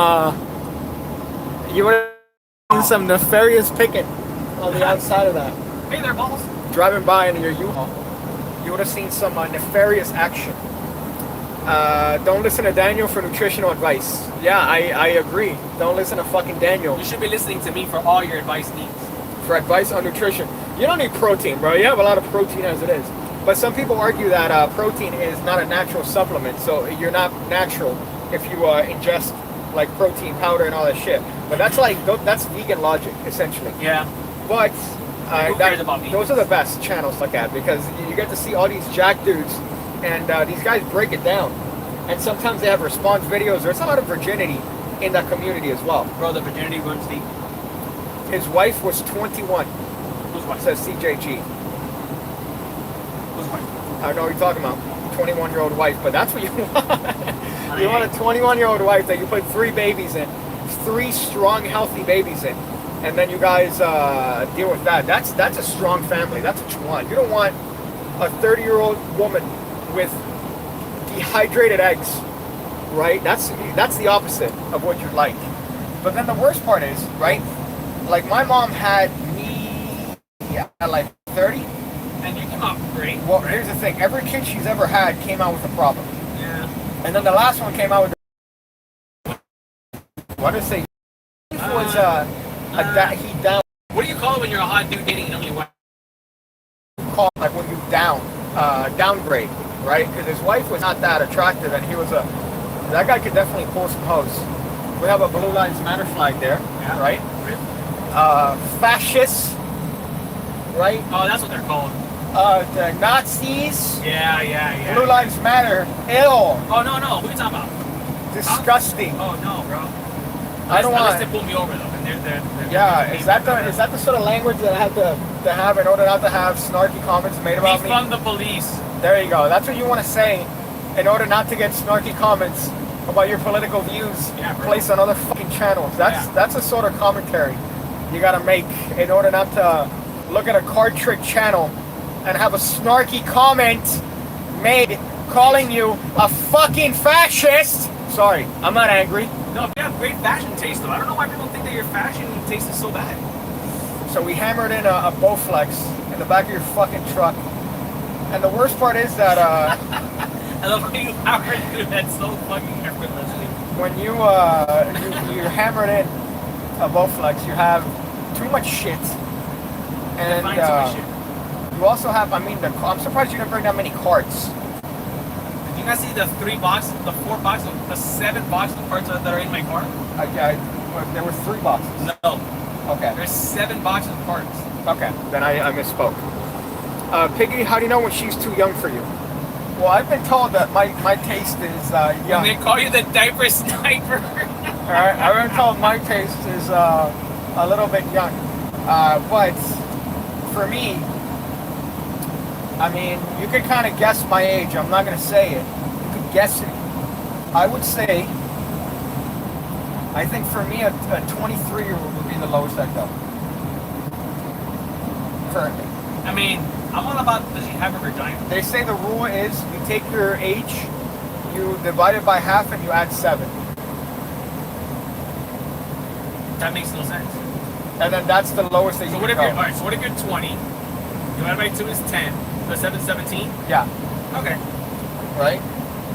Speaker 1: nefarious picking on the outside of that.
Speaker 2: Hey there, balls.
Speaker 1: Driving by in your U-Haul, you would have seen some nefarious action. Don't listen to Daniel for nutritional advice. Yeah, I agree. Don't listen to fucking Daniel.
Speaker 2: You should be listening to me for all your advice needs.
Speaker 1: For advice on nutrition. You don't need protein, bro. You have a lot of protein as it is. But some people argue that protein is not a natural supplement, so you're not natural if you ingest like protein powder and all that shit. But that's vegan logic, essentially.
Speaker 2: Yeah.
Speaker 1: But
Speaker 2: who cares about vegans?
Speaker 1: Those are the best channels to look at because you get to see all these jack dudes. And these guys break it down. And sometimes they have response videos. There's a lot of virginity in that community as well.
Speaker 2: Bro, the virginity runs deep.
Speaker 1: His wife was 21.
Speaker 2: Whose wife?
Speaker 1: Says CJG.
Speaker 2: Whose wife?
Speaker 1: I don't know what you're talking about. 21-year-old wife. But that's what you want. You want a 21-year-old wife that you put 3 babies in. 3 strong, healthy babies in. And then you guys deal with that. That's a strong family. That's what you want. You don't want a 30-year-old woman with dehydrated eggs, right? That's the opposite of what you'd like. But then the worst part is, right? Like my mom had me at like 30.
Speaker 2: And you came out great.
Speaker 1: Well, here's the thing. Every kid she's ever had came out with a problem.
Speaker 2: Yeah.
Speaker 1: And then the last one came out with what did I say? He was he down.
Speaker 2: What do you call it when you're a hot dude dating an ugly wife?
Speaker 1: Call like when you downgrade, right? Because his wife was not that attractive, and that guy could definitely pull some hose. We have a Blue Lives Matter flag there, yeah. Right? Fascists, right?
Speaker 2: Oh, that's what they're called.
Speaker 1: The Nazis.
Speaker 2: Yeah.
Speaker 1: Blue Lives Matter, ill.
Speaker 2: Oh no, who are you talking about?
Speaker 1: Disgusting.
Speaker 2: Oh no, bro.
Speaker 1: I don't want.
Speaker 2: Unless they pull me over though, and they're
Speaker 1: yeah, is that the sort of language that I have to to have in order not to have snarky comments made about me?
Speaker 2: Defund the police.
Speaker 1: There you go. That's what you want to say in order not to get snarky comments about your political views placed on other fucking channels. That's a sort of commentary you gotta make in order not to look at a card trick channel and have a snarky comment made calling you a fucking fascist. Sorry, I'm not angry.
Speaker 2: No, you have great fashion taste though. I don't know why people think that your fashion taste is so bad.
Speaker 1: So we hammered in a Bowflex in the back of your fucking truck. And the worst part is that
Speaker 2: I love how you hammered through that so fucking effortlessly.
Speaker 1: When you hammered in a Bowflex, you have too much shit. And
Speaker 2: too much shit.
Speaker 1: You also have, I'm surprised you didn't bring that many carts.
Speaker 2: Did you guys see the 4 boxes, the 7 boxes of carts that are in my car?
Speaker 1: There were 3 boxes.
Speaker 2: No.
Speaker 1: Okay.
Speaker 2: There's 7 boxes of carts.
Speaker 1: Okay, then I misspoke. Piggy, how do you know when she's too young for you? Well, I've been told that my taste is young.
Speaker 2: And they call you the diaper sniper.
Speaker 1: Alright, I've been told my taste is a little bit young. But for me, you could kind of guess my age. I'm not going to say it. You could guess it. I would say, I think for me, a 23-year-old would be the lowest I'd go. Currently.
Speaker 2: I'm all about, does she have a vagina?
Speaker 1: They say the rule is you take your age, you divide it by half, and you add 7.
Speaker 2: That makes no sense.
Speaker 1: And then that's the lowest that you can go.
Speaker 2: Alright, so what if you're 20, divided by 2 is 10, plus 7 is 17?
Speaker 1: Yeah.
Speaker 2: Okay.
Speaker 1: Right?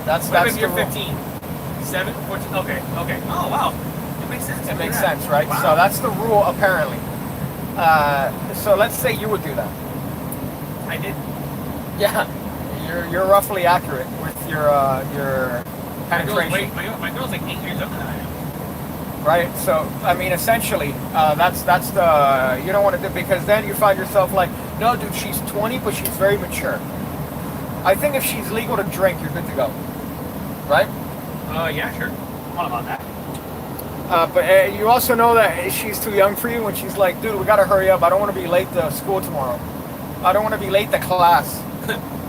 Speaker 1: That's
Speaker 2: if you're
Speaker 1: the
Speaker 2: 15? 7, 14, okay. Oh, wow. It makes sense.
Speaker 1: It makes sense, right?
Speaker 2: Wow.
Speaker 1: So that's the rule, apparently. So let's say you would do that.
Speaker 2: I did.
Speaker 1: Yeah. You're roughly accurate with your penetration.
Speaker 2: My girl's like 8 years older than I am.
Speaker 1: Right? So, essentially, that's the, you don't want to do, because then you find yourself like, no, dude, she's 20, but she's very mature. I think if she's legal to drink, you're good to go. Right?
Speaker 2: Yeah, sure. I'm all about that.
Speaker 1: But you also know that she's too young for you when she's like, dude, we gotta hurry up. I don't want to be late to school tomorrow. I don't want to be late to class.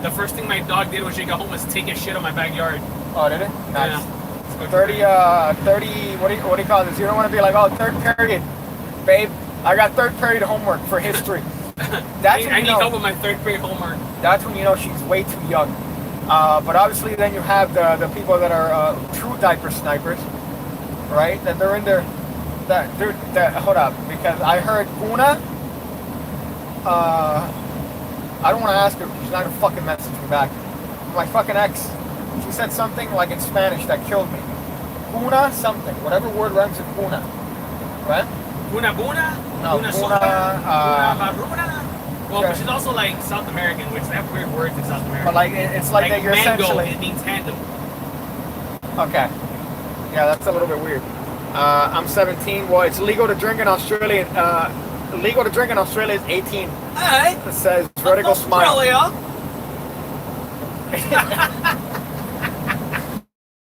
Speaker 2: The first thing my dog did when she got home was take a shit on my backyard.
Speaker 1: Oh, did it? Nice.
Speaker 2: Yeah.
Speaker 1: 30, what do you call this? You don't want to be like, oh, 3rd period. Babe, I got 3rd period homework for history.
Speaker 2: I need help with my 3rd period homework.
Speaker 1: That's when you know she's way too young. But obviously then you have the people that are true diaper snipers, right? That they're in there. Hold up, because I heard Una. I don't want to ask her. She's not gonna fucking message me back. My fucking ex. She said something like in Spanish that killed me. Una something. Whatever word rhymes with una. Right?
Speaker 2: Una buna?
Speaker 1: No,
Speaker 2: una
Speaker 1: una.
Speaker 2: Well, but she's also like South American, which they have weird words in South America.
Speaker 1: But like, it's like that you're
Speaker 2: mango,
Speaker 1: essentially.
Speaker 2: it means handle.
Speaker 1: Okay. Yeah, that's a little bit weird. I'm 17. Well, it's legal to drink in Australia. Legal to drink in Australia is 18.
Speaker 2: Hey.
Speaker 1: It says vertical smile.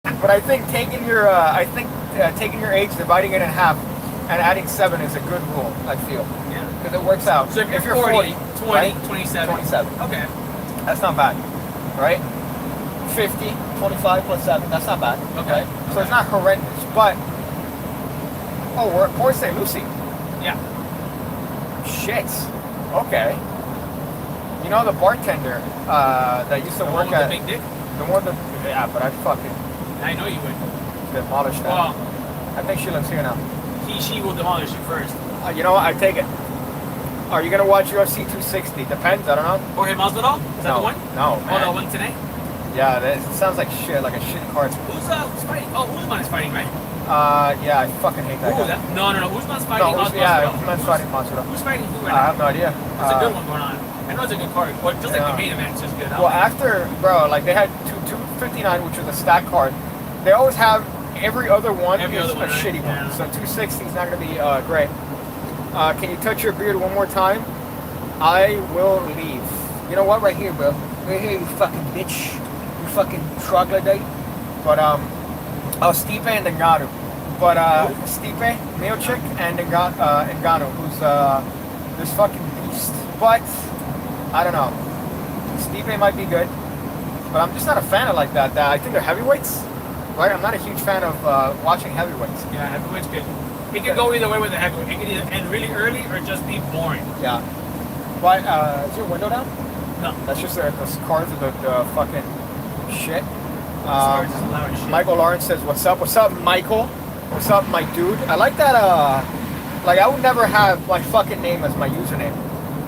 Speaker 1: But I think taking your age, dividing it in half, and adding 7 is a good rule. I feel.
Speaker 2: Yeah.
Speaker 1: Because it works out.
Speaker 2: So if you're 40, 20,
Speaker 1: right?
Speaker 2: 27.
Speaker 1: 27.
Speaker 2: Okay.
Speaker 1: That's not bad, right? 50, 25 plus 7. That's not bad.
Speaker 2: Okay.
Speaker 1: Right? So it's not horrendous, but we're at Port St. Lucie.
Speaker 2: Yeah.
Speaker 1: Shit. Okay. You know the bartender that used to work at
Speaker 2: the big dick?
Speaker 1: the one that but I fucking
Speaker 2: I know you would.
Speaker 1: demolished that.
Speaker 2: Well,
Speaker 1: I think she lives here now.
Speaker 2: she will demolish you first.
Speaker 1: You know what? I take it. Are you gonna watch UFC 260? Depends. I don't know.
Speaker 2: Jorge Masvidal? Is that the one?
Speaker 1: No,
Speaker 2: Oh,
Speaker 1: man.
Speaker 2: the one today?
Speaker 1: Yeah, it sounds like shit, like a shitty card.
Speaker 2: Who's fighting? Oh, Usman is fighting, right?
Speaker 1: Yeah, I fucking hate that guy.
Speaker 2: No. Usman's fighting Masvidal.
Speaker 1: Usman's fighting Masvidal.
Speaker 2: Who's fighting who right
Speaker 1: I
Speaker 2: now?
Speaker 1: have no idea.
Speaker 2: It's a good one going on. I know it's a good card, but just like the main event, it's just good.
Speaker 1: Well, after, bro, like they had 259, which was a stack card. They always have every other one is a shitty one.
Speaker 2: Yeah.
Speaker 1: So 260 is not going to be great. Can you touch your beard one more time? I will leave. You know what? Right here, bro. Right here, you fucking bitch. You fucking troglodyte. But, Stipe and Ngannou. But, Stipe, Miocic, and Ngannou, who's, this fucking beast. But I don't know. Stipe might be good, but I'm just not a fan of like that. I think they're heavyweights, right? I'm not a huge fan of watching heavyweights.
Speaker 2: Yeah, heavyweight's good. It could go either way with the heavyweight. It could either end really early or just be boring.
Speaker 1: Yeah. But is your window down?
Speaker 2: No.
Speaker 1: That's just the cars of the fucking shit.
Speaker 2: Shit.
Speaker 1: Michael Lawrence says, "What's up? What's up, Michael? What's up, my dude?" I like that. Like I would never have my fucking name as my username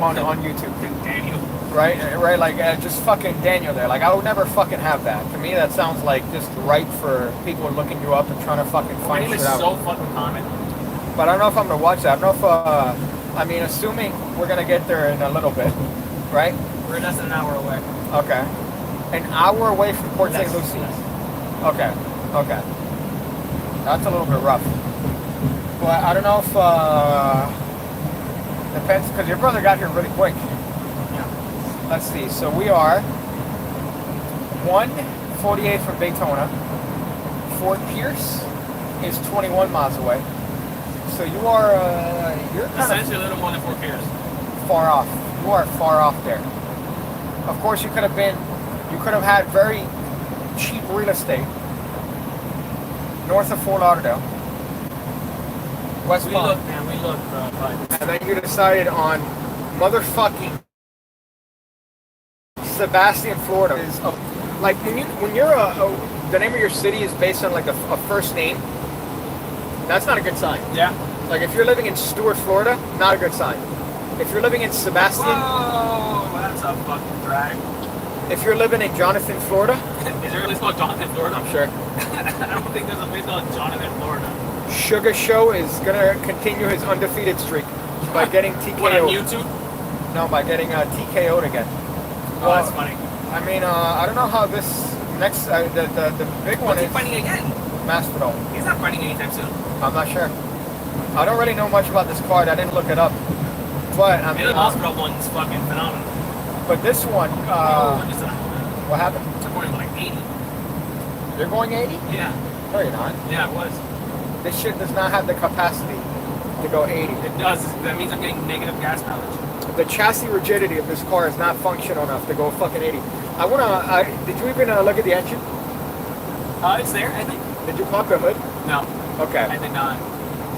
Speaker 1: on YouTube.
Speaker 2: Daniel.
Speaker 1: Right. Like just fucking Daniel there. Like I would never fucking have that. To me, that sounds like just right for people looking you up and trying to fucking find shit out.
Speaker 2: My name is so fucking common.
Speaker 1: But I don't know if I'm gonna watch that. I don't know if I mean, assuming we're gonna get there in a little bit, right?
Speaker 2: We're less than an hour away.
Speaker 1: Okay. An hour away from Port St. Lucie. Okay. That's a little bit rough. But I don't know if depends because your brother got here really quick.
Speaker 2: Yeah.
Speaker 1: Let's see. So we are 1:48 from Daytona. Fort Pierce is 21 miles away. So you are you're kind
Speaker 2: essentially a little more than 4 Pierce.
Speaker 1: Far off. You are far off there. Of course, you could have had very cheap real estate north of Fort Lauderdale, West Palm.
Speaker 2: We look,
Speaker 1: and then you decided on motherfucking Sebastian, Florida. Is like when you're the name of your city is based on like a first name. That's not a good sign.
Speaker 2: Yeah.
Speaker 1: Like if you're living in Stuart, Florida, not a good sign. If you're living in Sebastian,
Speaker 2: oh, that's a fucking drag.
Speaker 1: If you're living in Jonathan, Florida,
Speaker 2: is there a place called Jonathan, Florida?
Speaker 1: I'm sure.
Speaker 2: I don't think there's a place called Jonathan, Florida.
Speaker 1: Sugar Show is gonna continue his undefeated streak by getting TKO'd.
Speaker 2: What, on YouTube?
Speaker 1: No, by getting TKO'd again.
Speaker 2: Oh, that's funny.
Speaker 1: I mean, I don't know how this next the big one
Speaker 2: What's
Speaker 1: is.
Speaker 2: he fighting again?
Speaker 1: Mastodon.
Speaker 2: He's not fighting anytime soon.
Speaker 1: I'm not sure. I don't really know much about this card. I didn't look it up. But I mean,
Speaker 2: the Mastodon one's fucking phenomenal.
Speaker 1: But this one, what happened?
Speaker 2: I'm going like 80.
Speaker 1: You're going 80?
Speaker 2: Yeah.
Speaker 1: No, you're not.
Speaker 2: Yeah, it was.
Speaker 1: This shit does not have the capacity to go 80.
Speaker 2: It does. That means I'm getting negative gas mileage.
Speaker 1: The chassis rigidity of this car is not functional enough to go fucking 80. Did you even look at the engine?
Speaker 2: It's there, I think.
Speaker 1: Did you pop the hood?
Speaker 2: No.
Speaker 1: Okay.
Speaker 2: I did not.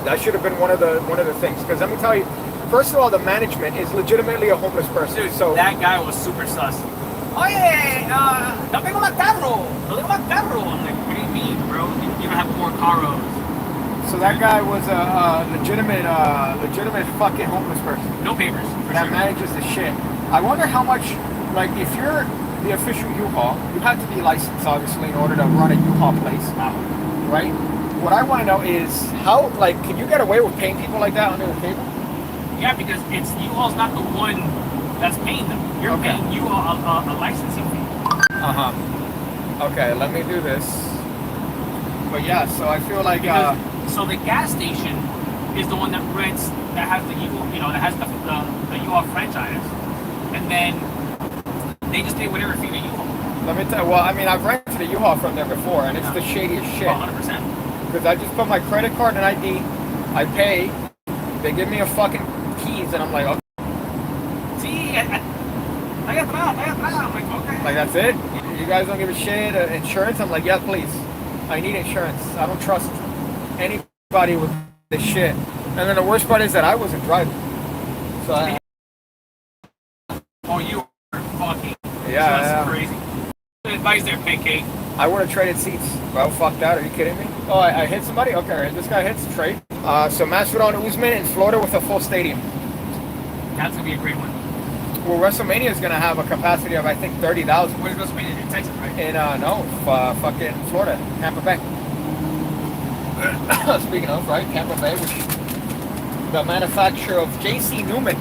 Speaker 1: That should have been one of the things. Because let me tell you, first of all, the management is legitimately a homeless person.
Speaker 2: Dude,
Speaker 1: so
Speaker 2: that guy was super sus. Oye, no tengo más carro. No tengo más carro. I'm like, what do you mean, bro? You don't have more carros.
Speaker 1: So that guy was a legitimate fucking homeless person.
Speaker 2: No papers.
Speaker 1: That manages the shit. I wonder how much, like, if you're the official U-Haul, you have to be licensed, obviously, in order to run a U-Haul place, right? What I want to know is how, like, can you get away with paying people like that under the table?
Speaker 2: Yeah, because U-Haul's not the one that's paying them. You're paying U-Haul a licensing fee.
Speaker 1: Okay, let me do this. But yeah, so I feel like
Speaker 2: so the gas station is the one that rents, that has the U-Haul, that has the U-Haul franchise, and then they just pay whatever fee to U-Haul.
Speaker 1: Let me tell you. Well, I mean, I've rented a U-Haul from there before, and it's the shadiest shit.
Speaker 2: 100%.
Speaker 1: Because I just put my credit card and ID, I pay, they give me a fucking keys, and I'm like, okay.
Speaker 2: See, I got them out. I'm like, okay.
Speaker 1: Like, that's it? You guys don't give a shit? Insurance? I'm like, yeah, please. I need insurance. I don't trust anybody with this shit. And then the worst part is that I wasn't driving. So
Speaker 2: oh, you are fucking
Speaker 1: yeah.
Speaker 2: Crazy. Good advice there, Pigcake.
Speaker 1: I would have traded seats. Well, fuck that. Are you kidding me? Oh, I hit somebody? Okay, this guy hits the trade. So Mastodon Usman in Florida with a full stadium.
Speaker 2: That's going to be a great one.
Speaker 1: Well, WrestleMania is going to have a capacity of, I think, 30,000.
Speaker 2: Where's WrestleMania? In Texas, right?
Speaker 1: Fucking Florida, Tampa Bay. Speaking of, right, Tampa Bay, which the manufacturer of J.C. Newman,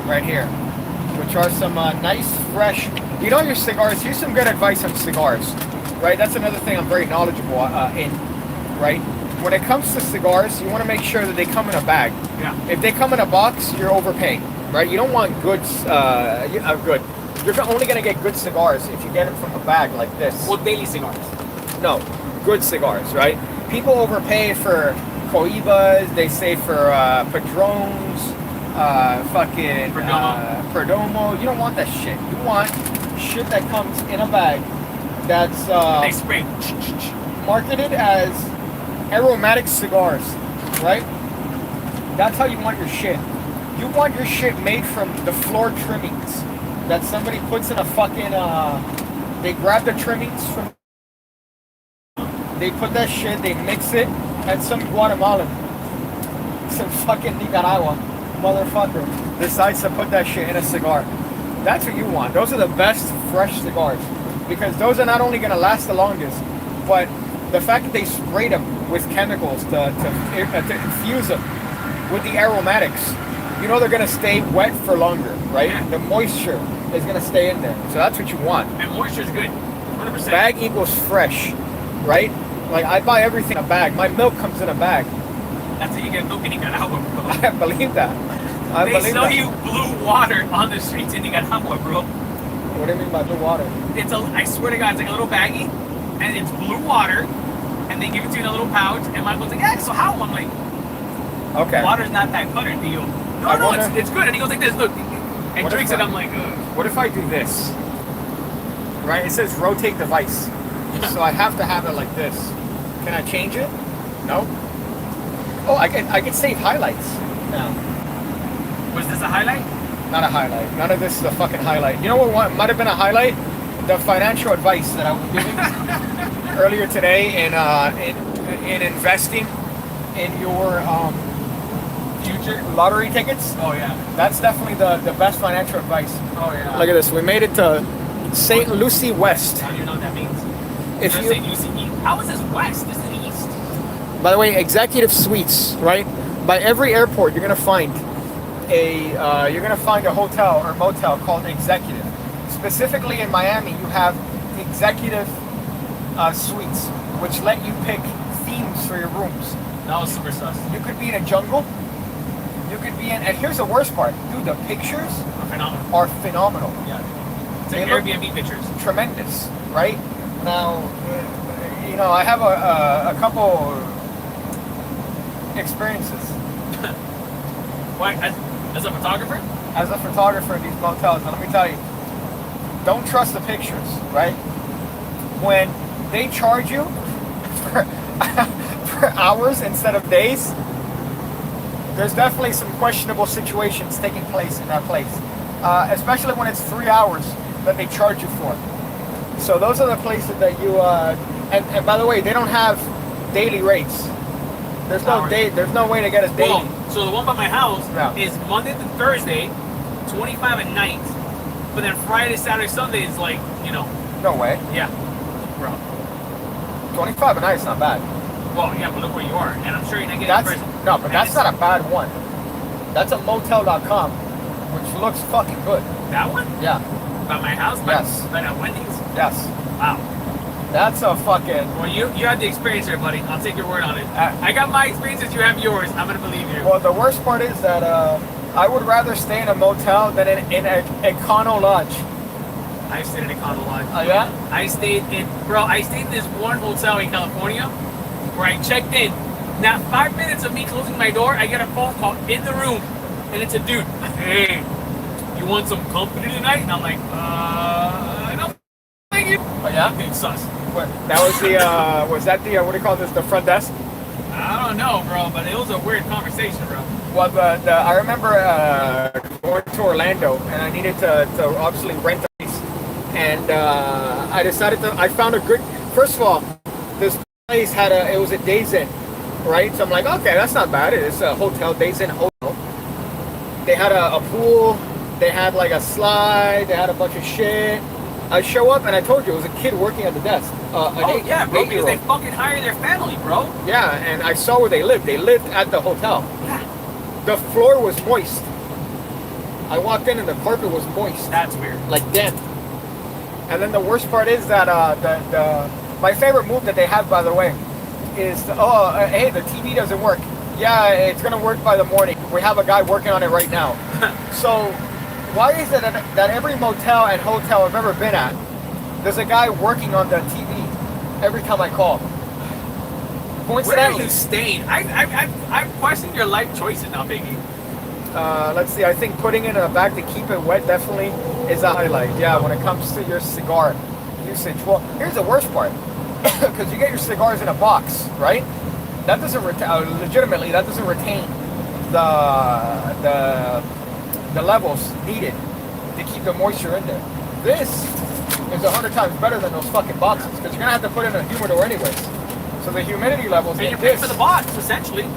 Speaker 1: right here, which are some nice, fresh. You know your cigars. Here's some good advice on cigars, right? That's another thing I'm very knowledgeable in, right? When it comes to cigars, you want to make sure that they come in a bag.
Speaker 2: Yeah.
Speaker 1: If they come in a box, you're overpaying, right? You don't want goods. Good. You're only gonna get good cigars if you get them from a bag like this.
Speaker 2: Well, daily cigars.
Speaker 1: No, good cigars, right? People overpay for Cohibas. They say for Padrones. fucking Perdomo. You don't want that shit. You want shit that comes in a bag that's
Speaker 2: they spray
Speaker 1: marketed as aromatic cigars, right? That's how you want your shit. You want your shit made from the floor trimmings that somebody puts in a fucking they grab the trimmings from, they put that shit, they mix it, and some Guatemalan, some fucking Nicaragua motherfucker decides to put that shit in a cigar. That's what you want. Those are the best fresh cigars, because those are not only going to last the longest, but the fact that they sprayed them with chemicals to infuse them with the aromatics, you know they're going to stay wet for longer, right? Yeah. The moisture is going to stay in there. So that's what you want.
Speaker 2: And moisture is good. 100%.
Speaker 1: Bag equals fresh, right? Like, I buy everything in a bag. My milk comes in a bag.
Speaker 2: That's how you get milk in Nicaragua, bro.
Speaker 1: I believe that.
Speaker 2: They sell you blue water on the streets in Nicaragua, bro.
Speaker 1: What do you mean by blue water?
Speaker 2: I swear to God, it's like a little baggie, and it's blue water, and they give it to you in a little pouch, and Michael's like, yeah, so how? I'm like,
Speaker 1: okay.
Speaker 2: Water's not that butter, deal. No, it's good. And he goes like this, look, and drinks it. I'm like, ugh.
Speaker 1: What if I do this? Right? It says rotate device. So I have to have it like this. Can I change it? No. Oh, I can save highlights now.
Speaker 2: Was this a highlight?
Speaker 1: Not a highlight. None of this is a fucking highlight. You know what might have been a highlight? The financial advice that I was giving earlier today in investing in your future lottery tickets.
Speaker 2: Oh yeah.
Speaker 1: That's definitely the best financial advice.
Speaker 2: Oh yeah.
Speaker 1: Look at this. We made it to St. Lucie West.
Speaker 2: I don't even know what that means.
Speaker 1: If you
Speaker 2: St. Lucie East. How is this west? This is east.
Speaker 1: By the way, executive suites, right? By every airport, you're gonna find a hotel or motel called executive. Specifically in Miami, you have executive suites, which let you pick themes for your rooms.
Speaker 2: That was super sus.
Speaker 1: You could be in a jungle. You could be in, and here's the worst part, dude. The pictures are phenomenal.
Speaker 2: Yeah. It's like Airbnb pictures.
Speaker 1: Tremendous, right? Now, you know, I have a couple experiences.
Speaker 2: What? As a photographer?
Speaker 1: As a photographer in these motels, and let me tell you, don't trust the pictures, right? When they charge you for hours instead of days, there's definitely some questionable situations taking place in that place, especially when it's 3 hours that they charge you for. So those are the places that you and by the way, they don't have daily rates. There's no there's no way to get a daily.
Speaker 2: Well, so the one by my house is Monday to Thursday, 25 at night, but then Friday, Saturday, Sunday is like, you know.
Speaker 1: No way.
Speaker 2: Yeah, bro.
Speaker 1: 25 a night is not bad.
Speaker 2: Well, yeah, but look where you are, and I'm sure you're not getting prison.
Speaker 1: No, but that's not a bad one. That's a motel.com, which looks fucking good.
Speaker 2: That one?
Speaker 1: Yeah.
Speaker 2: By my house?
Speaker 1: Yes.
Speaker 2: By that Wendy's?
Speaker 1: Yes.
Speaker 2: Wow.
Speaker 1: That's a fucking...
Speaker 2: Well, you had the experience here, buddy. I'll take your word on it. I got my experiences, you have yours. I'm going to believe you.
Speaker 1: Well, the worst part is that I would rather stay in a motel than in a Econo Lodge.
Speaker 2: I stayed in a Econo Lodge.
Speaker 1: Oh, yeah?
Speaker 2: I stayed in this one hotel in California where I checked in. Not 5 minutes of me closing my door, I get a phone call in the room. And it's a dude. Hey, you want some company tonight? And I'm like, no, thank you.
Speaker 1: Oh, yeah?
Speaker 2: It's sus.
Speaker 1: What, that was the, was that the, what do you call this, the front desk?
Speaker 2: I don't know, bro, but it was a weird conversation, bro.
Speaker 1: Well, I remember going to Orlando, and I needed to obviously rent a place. And I decided I found a good, first of all, this place it was a Days Inn, right? So I'm like, okay, that's not bad. It's a hotel, Days Inn hotel. They had a pool, they had like a slide, they had a bunch of shit. I show up and I told you it was a kid working at the desk.
Speaker 2: Bro, because they fucking hire their family, bro.
Speaker 1: Yeah, and I saw where they lived. They lived at the hotel.
Speaker 2: Yeah.
Speaker 1: The floor was moist. I walked in and the carpet was moist.
Speaker 2: That's weird.
Speaker 1: Like damp. And then the worst part is that my favorite move that they have, by the way, is hey, the TV doesn't work. Yeah, it's gonna work by the morning. We have a guy working on it right now. So why is it that every motel and hotel I've ever been at, there's a guy working on the TV every time I call?
Speaker 2: Where are you staying? I've questioned your life choices now, Biggie.
Speaker 1: Let's see. I think putting it in a bag to keep it wet definitely is a highlight. Yeah, when it comes to your cigar usage. Well, here's the worst part, because you get your cigars in a box, right? That doesn't legitimately. That doesn't retain the levels needed to keep the moisture in there. This is 100 times better than those fucking boxes, because you're gonna have to put it in a humidor anyways. So the humidity levels.
Speaker 2: And you're paying for the box, essentially.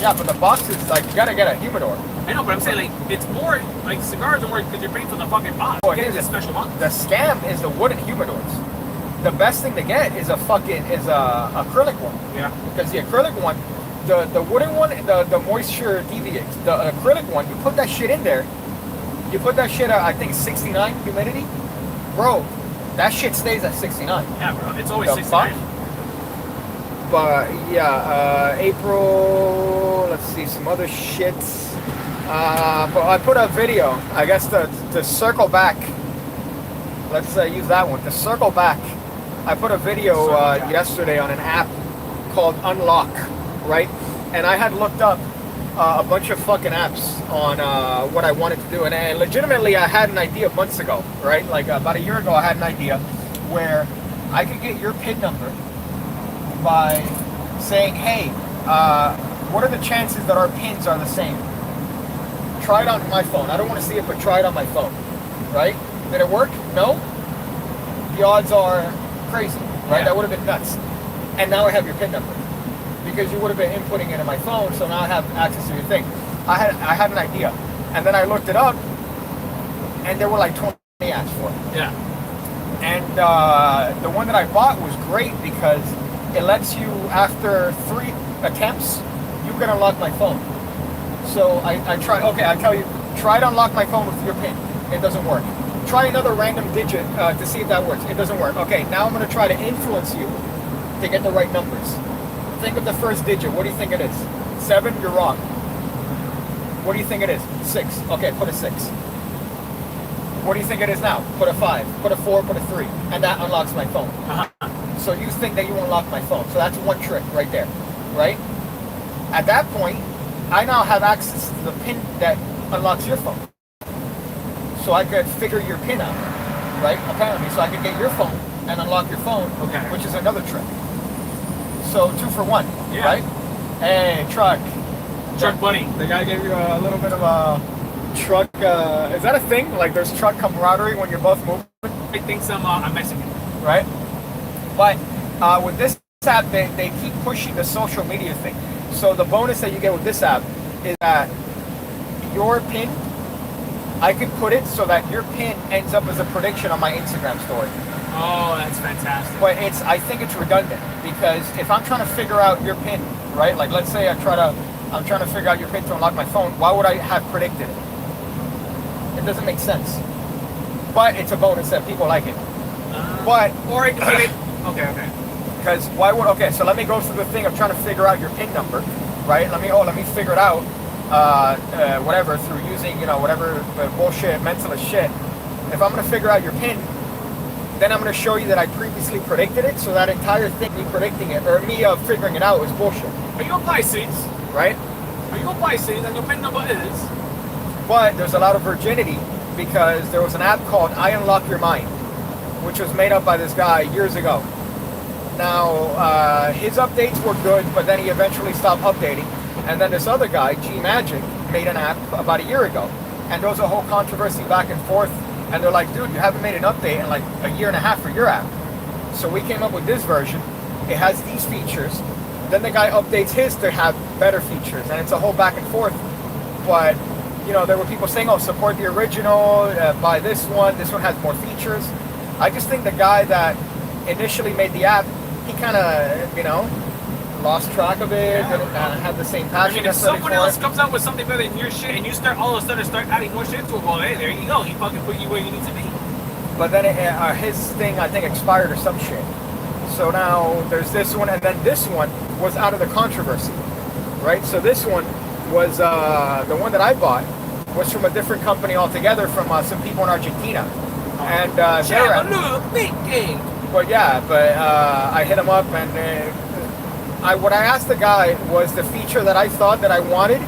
Speaker 1: Yeah, but the box is like you gotta get a humidor.
Speaker 2: I know, but I'm saying like it's more like cigars are more because you're paying for the fucking box.
Speaker 1: Oh,
Speaker 2: Getting the special box.
Speaker 1: The scam is the wooden humidors. The best thing to get is a acrylic one.
Speaker 2: Yeah.
Speaker 1: Because the acrylic one, the wooden one, the moisture deviates. The acrylic one, you put that shit in there. You put that shit at I think 69 humidity, bro. That shit stays at 69.
Speaker 2: Yeah, bro. It's always 69.
Speaker 1: But yeah, April. Let's see some other shit. But I put a video. I guess to circle back. Let's use that one. To circle back, I put a video yesterday on an app called Unlock, right? And I had looked up a bunch of fucking apps on what I wanted to do, and legitimately I had an idea months ago, right? Like about a year ago, I had an idea where I could get your PIN number by saying, hey, what are the chances that our pins are the same? Try it on my phone. I don't want to see it, but try it on my phone, right? Did it work? No? The odds are crazy, right?
Speaker 2: Yeah.
Speaker 1: That would have been nuts. And now I have your PIN number because you would have been inputting it in my phone, so now I have access to your thing. I had an idea, and then I looked it up, and there were like 20 apps for it.
Speaker 2: Yeah.
Speaker 1: And the one that I bought was great because it lets you, after 3 attempts, you can unlock my phone. So I tried, okay, I tell you, try to unlock my phone with your PIN. It doesn't work. Try another random digit to see if that works. It doesn't work. Okay, now I'm going to try to influence you to get the right numbers. Think of the first digit. What do you think it is? 7? You're wrong. What do you think it is? 6. Okay, put a 6. What do you think it is now? Put a 5. Put a 4, put a 3. And that unlocks my phone.
Speaker 2: Uh-huh.
Speaker 1: So you think that you unlock my phone. So that's one trick right there, right? At that point, I now have access to the PIN that unlocks your phone. So I could figure your PIN out, right? Apparently, so I could get your phone and unlock your phone,
Speaker 2: okay,
Speaker 1: which is another trick. So 2 for 1,
Speaker 2: yeah,
Speaker 1: right? Hey, truck
Speaker 2: buddy.
Speaker 1: The guy gave you a little bit of a truck. Is that a thing? Like there's truck camaraderie when you're both moving?
Speaker 2: I think I'm Mexican,
Speaker 1: right? But with this app, they keep pushing the social media thing. So the bonus that you get with this app is that your PIN, I could put it so that your PIN ends up as a prediction on my Instagram story.
Speaker 2: Oh, that's fantastic.
Speaker 1: But I think it's redundant because if I'm trying to figure out your PIN, right? Like let's say I'm trying to figure out your PIN to unlock my phone. Why would I have predicted it? It doesn't make sense. But it's a bonus that people like it.
Speaker 2: Or I can put it. Okay.
Speaker 1: Because so let me go through the thing of trying to figure out your PIN number, right? Let me figure it out, whatever, through using, whatever bullshit, mentalist shit. If I'm going to figure out your PIN, then I'm going to show you that I previously predicted it, so that entire thing, me predicting it, or me figuring it out is bullshit.
Speaker 2: Are you a Pisces?
Speaker 1: Right?
Speaker 2: Are you a Pisces and your PIN number is?
Speaker 1: But there's a lot of virginity, because there was an app called I Unlock Your Mind, which was made up by this guy years ago. Now, his updates were good, but then he eventually stopped updating. And then this other guy, G Magic, made an app about a year ago. And there was a whole controversy back and forth. And they're like, dude, you haven't made an update in like a year and a half for your app. So we came up with this version. It has these features. Then the guy updates his to have better features. And it's a whole back and forth. But, there were people saying, oh, support the original, buy this one has more features. I just think the guy that initially made the app, he kind of, lost track of it, didn't have the same passion.
Speaker 2: I mean, if someone else comes out with something better than your shit, and you all of a sudden start adding more shit to it, well, hey, there you go. He fucking put you where you need to be.
Speaker 1: But then his thing, I think, expired or some shit. So now there's this one, and then this one was out of the controversy, right? So this one was, the one that I bought was from a different company altogether, from some people in Argentina. And
Speaker 2: Pigcake.
Speaker 1: But I hit him up, and what I asked the guy was the feature that I thought that I wanted.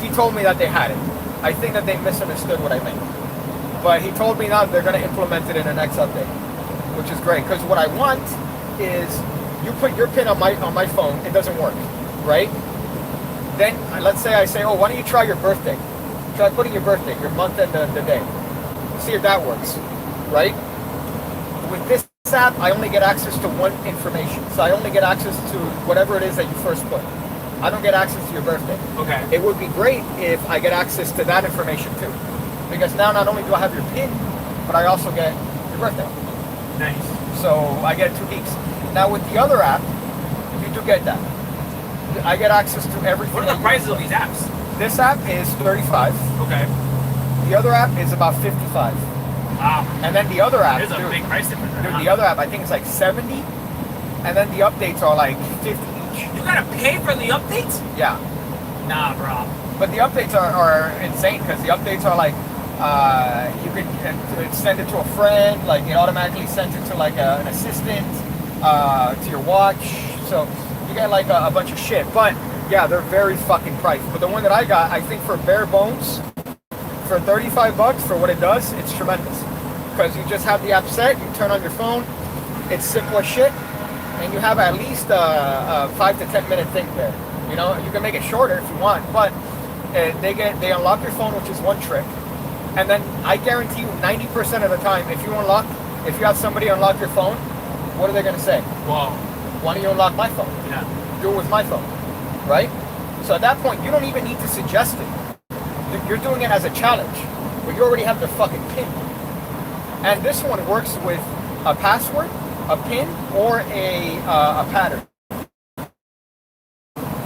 Speaker 1: He told me that they had it. I think that they misunderstood what I meant. But he told me now they're going to implement it in the next update, which is great. Because what I want is you put your pin on my phone, it doesn't work, right? Then let's say I say, oh, why don't you try your birthday? Try putting your birthday, your month and the day. See if that works, right? With this app, I only get access to one information. So I only get access to whatever it is that you first put. I don't get access to your birthday. Okay. It would be great if I get access to that information too. Because now not only do I have your PIN, but I also get your birthday. Nice. So I get 2 weeks. Now with the other app, you do get that. I get access to everything.
Speaker 2: What are the prices of these apps?
Speaker 1: This app is $35. Okay. The other app is about $55. Wow. And then the other app,
Speaker 2: there's a big price difference.
Speaker 1: Dude, the other app, I think it's like $70. And then the updates are like $50 each.
Speaker 2: You gotta pay for the updates?
Speaker 1: Yeah.
Speaker 2: Nah, bro.
Speaker 1: But the updates are insane because the updates are like, you can send it to a friend, like it automatically sends it to like an assistant, to your watch. So you get like a bunch of shit. But yeah, they're very fucking priced. But the one that I got, I think for bare bones, for $35 for what it does, it's tremendous. Because you just have the app set, you turn on your phone, it's simple as shit, and you have at least a 5 to 10 minute thing there. You know, you can make it shorter if you want, but they unlock your phone, which is one trick. And then I guarantee you 90% of the time, if you have somebody unlock your phone, what are they gonna say? Whoa. Why don't you unlock my phone? Yeah. Do it with my phone, right? So at that point, you don't even need to suggest it. You're doing it as a challenge, but you already have the fucking PIN. And this one works with a password, a PIN, or a pattern.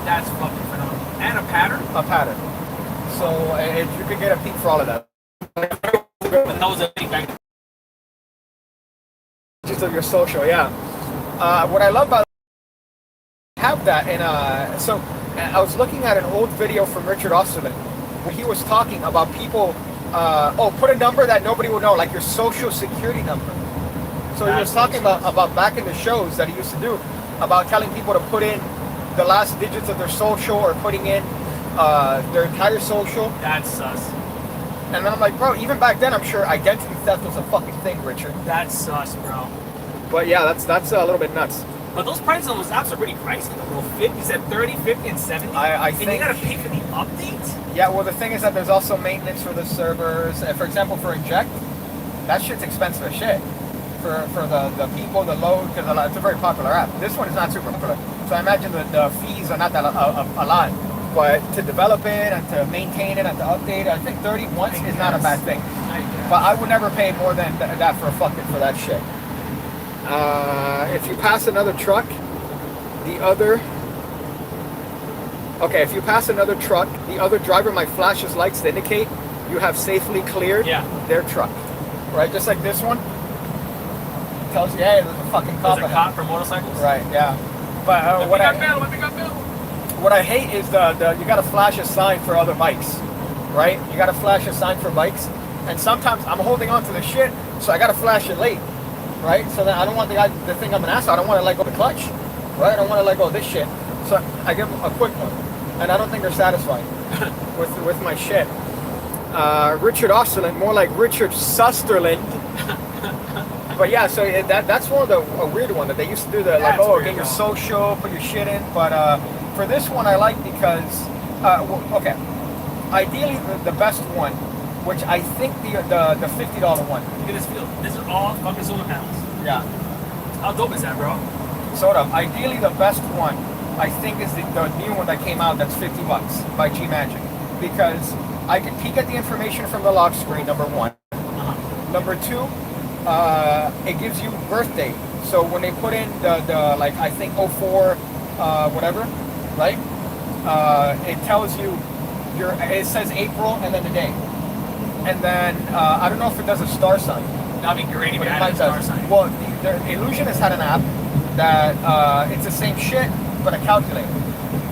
Speaker 2: That's fucking phenomenal. And a pattern?
Speaker 1: A pattern. So you can get a peek for all of that. Just of your social, yeah. What I love about have that, and so I was looking at an old video from Richard Osterlin where he was talking about people. Put a number that nobody would know, like your social security number. So he was talking about back in the shows that he used to do, about telling people to put in the last digits of their social or putting in their entire social.
Speaker 2: That's sus.
Speaker 1: And then I'm like, bro, even back then, I'm sure identity theft was a fucking thing, Richard.
Speaker 2: That's sus, bro.
Speaker 1: But yeah, that's a little bit nuts.
Speaker 2: But those prices on those apps are pretty pricey. Bro. 50, you said 30, 50, and 70? I think you gotta pay for the updates?
Speaker 1: Yeah, well, the thing is that there's also maintenance for the servers. For example, for Inject, that shit's expensive as shit. For the people, the load, because it's a very popular app. This one is not super popular. So I imagine the fees are not that a lot. But to develop it and to maintain it and to update it, I think 30 once is not a bad thing. But I would never pay more than that for that shit. If you pass another truck, if you pass another truck, the other driver might flash his lights to indicate you have safely cleared their truck. Right? Just like this one. It tells you, hey, there's a fucking cop.
Speaker 2: There's a cop for motorcycles?
Speaker 1: Right, yeah. But what I hate is you gotta flash a sign for other bikes. Right? You gotta flash a sign for bikes. And sometimes I'm holding on to the shit, so I gotta flash it late. Right? So then I don't want the thing I'm an asshole. I don't want to let go of the clutch. Right? I don't want to let go of this shit. So I give them a quick one. And I don't think they're satisfied with my shit. Richard Osterland, more like Richard Susterland. But yeah, so that's one of a weird one that they used to do get your social, put your shit in. But for this one I like because, ideally the best one, which I think the $50 one.
Speaker 2: Look at this field. This is all fucking solar panels.
Speaker 1: Yeah.
Speaker 2: How dope is that, bro?
Speaker 1: Sort of. Ideally, the best one, I think, is the new one that came out that's $50 by G Magic. Because I can peek at the information from the lock screen, number one. Number two, it gives you birthday. So when they put in the I think 04, whatever, right? It tells you, it says April and then the day. And then, I don't know if it does a star sign.
Speaker 2: That'd be great if it had a star sign.
Speaker 1: Well, the Illusionist had an app that, it's the same shit, but a calculator.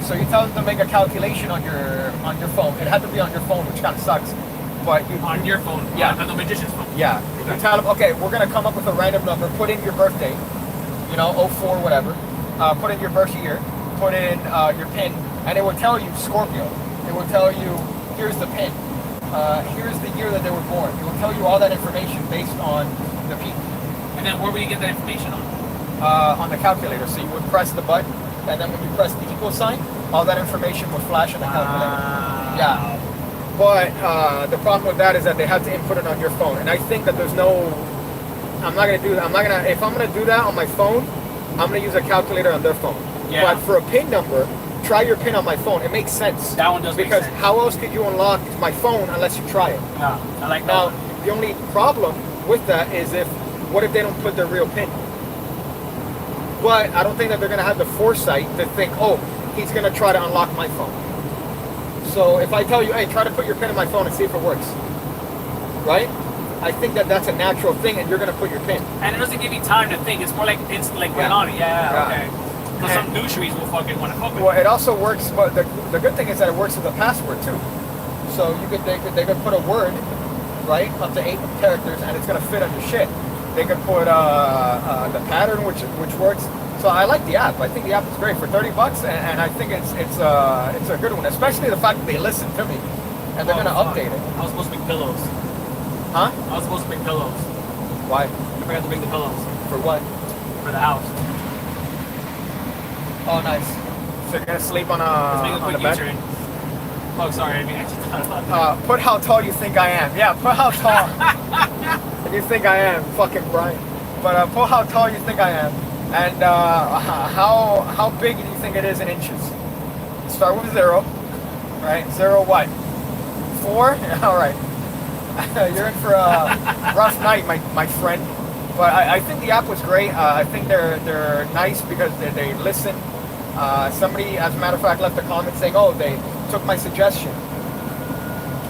Speaker 1: So you tell them to make a calculation on your phone. It had to be on your phone, which kind of sucks. But
Speaker 2: on your phone?
Speaker 1: Yeah.
Speaker 2: On the magician's phone?
Speaker 1: Yeah. Okay. You tell them, okay, we're going to come up with a random number, put in your birthday, 04, whatever. Put in your birth year, put in your PIN, and it will tell you Scorpio. It will tell you, here's the PIN. here's the year that they were born. It will tell you all that information based on the peak.
Speaker 2: And then where will you get that information on?
Speaker 1: On the calculator. So you would press the button, and then when you press the equal sign, all that information would flash on the calculator. Yeah. But the problem with that is that they have to input it on your phone, and I think that there's no. I'm not gonna do that. If I'm gonna do that on my phone, I'm gonna use a calculator on their phone.
Speaker 2: Yeah.
Speaker 1: But for a PIN number, try your PIN on my phone. It makes sense.
Speaker 2: That one does
Speaker 1: because
Speaker 2: make sense.
Speaker 1: how else could you unlock my phone unless you try it?
Speaker 2: Yeah, I like that.
Speaker 1: Now, the only problem with that is what if they don't put their real PIN? But I don't think that they're gonna have the foresight to think, oh, he's gonna try to unlock my phone. So if I tell you, hey, try to put your PIN in my phone and see if it works, right? I think that that's a natural thing, and you're gonna put your PIN.
Speaker 2: And it doesn't give you time to think. It's more like instant, like right on it. Yeah, okay. Because some doucheries will fucking want to fuck with.
Speaker 1: Well, it also works. But the good thing is that it works with a password too. So they could put a word, right, up to 8 characters, and it's gonna fit on your shit. They could put the pattern, which works. So I like the app. I think the app is great for $30, and I think it's a good one, especially the fact that they listen to me, and they're gonna update it.
Speaker 2: I was supposed to bring pillows.
Speaker 1: Huh?
Speaker 2: I was supposed to bring pillows.
Speaker 1: Why?
Speaker 2: I forgot to bring the pillows.
Speaker 1: For what?
Speaker 2: For the house.
Speaker 1: Oh, nice. So you're gonna sleep on the bed?
Speaker 2: U-turn. Oh, sorry. I mean, I just thought about that.
Speaker 1: Put how tall you think I am. Yeah, put how tall you think I am, fucking Brian. But put how tall you think I am, and how big do you think it is in inches? Start with 0, right? 0 what? 4? All right. You're in for a rough night, my friend. But I think the app was great. I think they're nice because they listen. Somebody, as a matter of fact, left a comment saying, "Oh, they took my suggestion."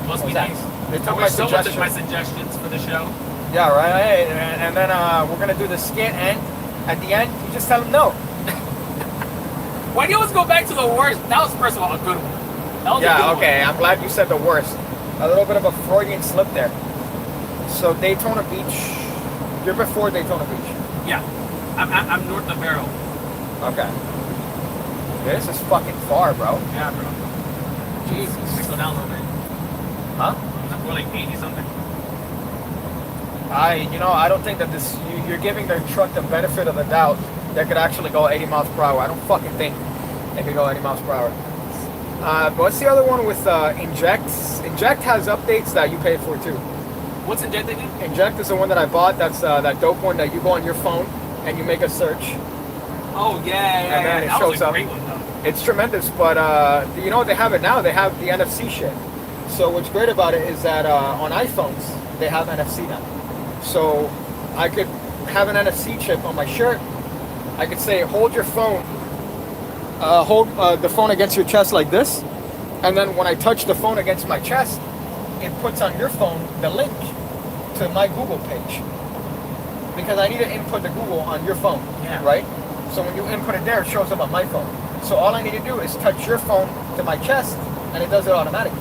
Speaker 2: Must be nice.
Speaker 1: They took my suggestion.
Speaker 2: Took my suggestions for the show.
Speaker 1: Yeah, right. And then we're gonna do the skit, and at the end, you just tell them no.
Speaker 2: Why do you always go back to the worst? That was, first of all, a good one. That was a good
Speaker 1: okay.
Speaker 2: one.
Speaker 1: I'm glad you said the worst. A little bit of a Freudian slip there. So Daytona Beach. You're before Daytona Beach.
Speaker 2: Yeah, I'm north of Barrow.
Speaker 1: Okay. This is fucking far, bro.
Speaker 2: Yeah, bro. Jesus. Slow down a little bit.
Speaker 1: Huh?
Speaker 2: We're like 80 something.
Speaker 1: I don't think that you're giving the truck the benefit of the doubt that could actually go 80 miles per hour. I don't fucking think it could go 80 miles per hour. But what's the other one with Inject? Inject has updates that you pay for too.
Speaker 2: What's Inject again?
Speaker 1: Inject is the one that I bought. That's that dope one that you go on your phone and you make a search.
Speaker 2: Oh yeah.
Speaker 1: And then it
Speaker 2: that
Speaker 1: shows
Speaker 2: was a
Speaker 1: up.
Speaker 2: great one, though.
Speaker 1: It's tremendous, but you know what they have it now? They have the NFC shit. So what's great about it is that on iPhones they have NFC now. So I could have an NFC chip on my shirt. I could say, hold your phone, hold the phone against your chest like this, and then when I touch the phone against my chest, it puts on your phone the link to my Google page. Because I need to input the Google on your phone, right? So when you input it there, it shows up on my phone. So all I need to do is touch your phone to my chest, and it does it automatically.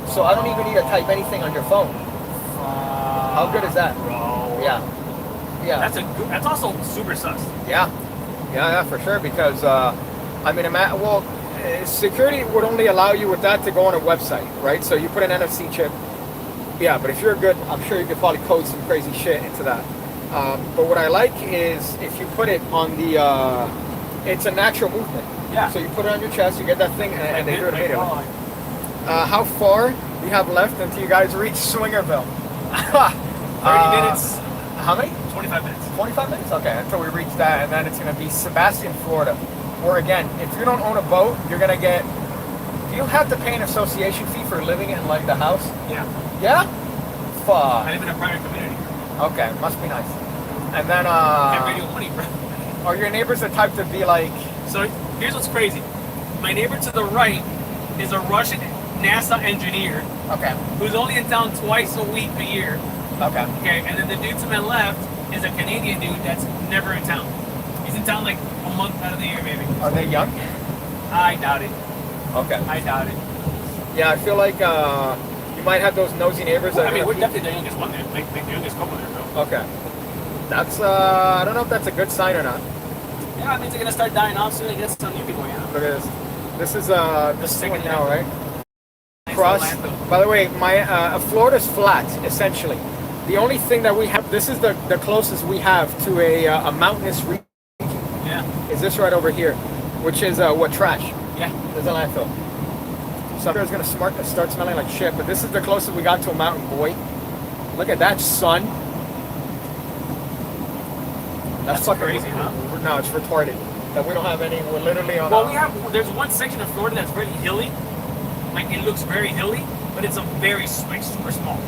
Speaker 1: So I don't even need to type anything on your phone. How good is that?
Speaker 2: Bro.
Speaker 1: Yeah.
Speaker 2: That's also super sus.
Speaker 1: Yeah, for sure. Because security would only allow you with that to go on a website, right? So you put an NFC chip. Yeah, but if you're good, I'm sure you could probably code some crazy shit into that. But what I like is if you put it on the, it's a natural movement.
Speaker 2: Yeah.
Speaker 1: So you put it on your chest, you get that thing, and they do it immediately. How far do you have left until you guys reach Swingerville?
Speaker 2: 30 minutes.
Speaker 1: How many?
Speaker 2: 25 minutes.
Speaker 1: 25 minutes? Okay, until we reach that, and then it's going to be Sebastian, Florida. Where again, if you don't own a boat, you're going to get... Do you have to pay an association fee for living in, like, the house?
Speaker 2: Yeah.
Speaker 1: Yeah? Fuck.
Speaker 2: I live in a private community.
Speaker 1: Okay, must be nice. And then,
Speaker 2: Can't radio money, bro.
Speaker 1: Are your neighbors the type to be like...
Speaker 2: So, here's what's crazy. My neighbor to the right is a Russian NASA engineer.
Speaker 1: Okay.
Speaker 2: Who's only in town twice a week a year.
Speaker 1: Okay.
Speaker 2: Okay, and then the dude to my left is a Canadian dude that's never in town. He's in town like a month out of the year, maybe.
Speaker 1: Are they young?
Speaker 2: I doubt it.
Speaker 1: Okay.
Speaker 2: I doubt it.
Speaker 1: Yeah, I feel like you might have those nosy neighbors.
Speaker 2: Well, I mean, we're definitely the youngest one there. Like the youngest couple there, bro.
Speaker 1: Okay. That's, I don't know if that's a good sign or not.
Speaker 2: Yeah, it means they're going to start dying off soon. I guess some new people, yeah.
Speaker 1: Look at this. This is the second now, right? across. By the way, my Florida's flat essentially. The only thing that we have, this is the closest we have to a mountainous region.
Speaker 2: Yeah.
Speaker 1: Is this right over here, which is what trash?
Speaker 2: Yeah.
Speaker 1: There's a landfill. So it's gonna start smelling like shit. But this is the closest we got to a mountain, boy. Look at that sun.
Speaker 2: That's fucking crazy, huh?
Speaker 1: No, it's retarded. That we don't have any. We're literally on.
Speaker 2: Well, there's one section of Florida that's really hilly. Like it looks very hilly, but it's like super small.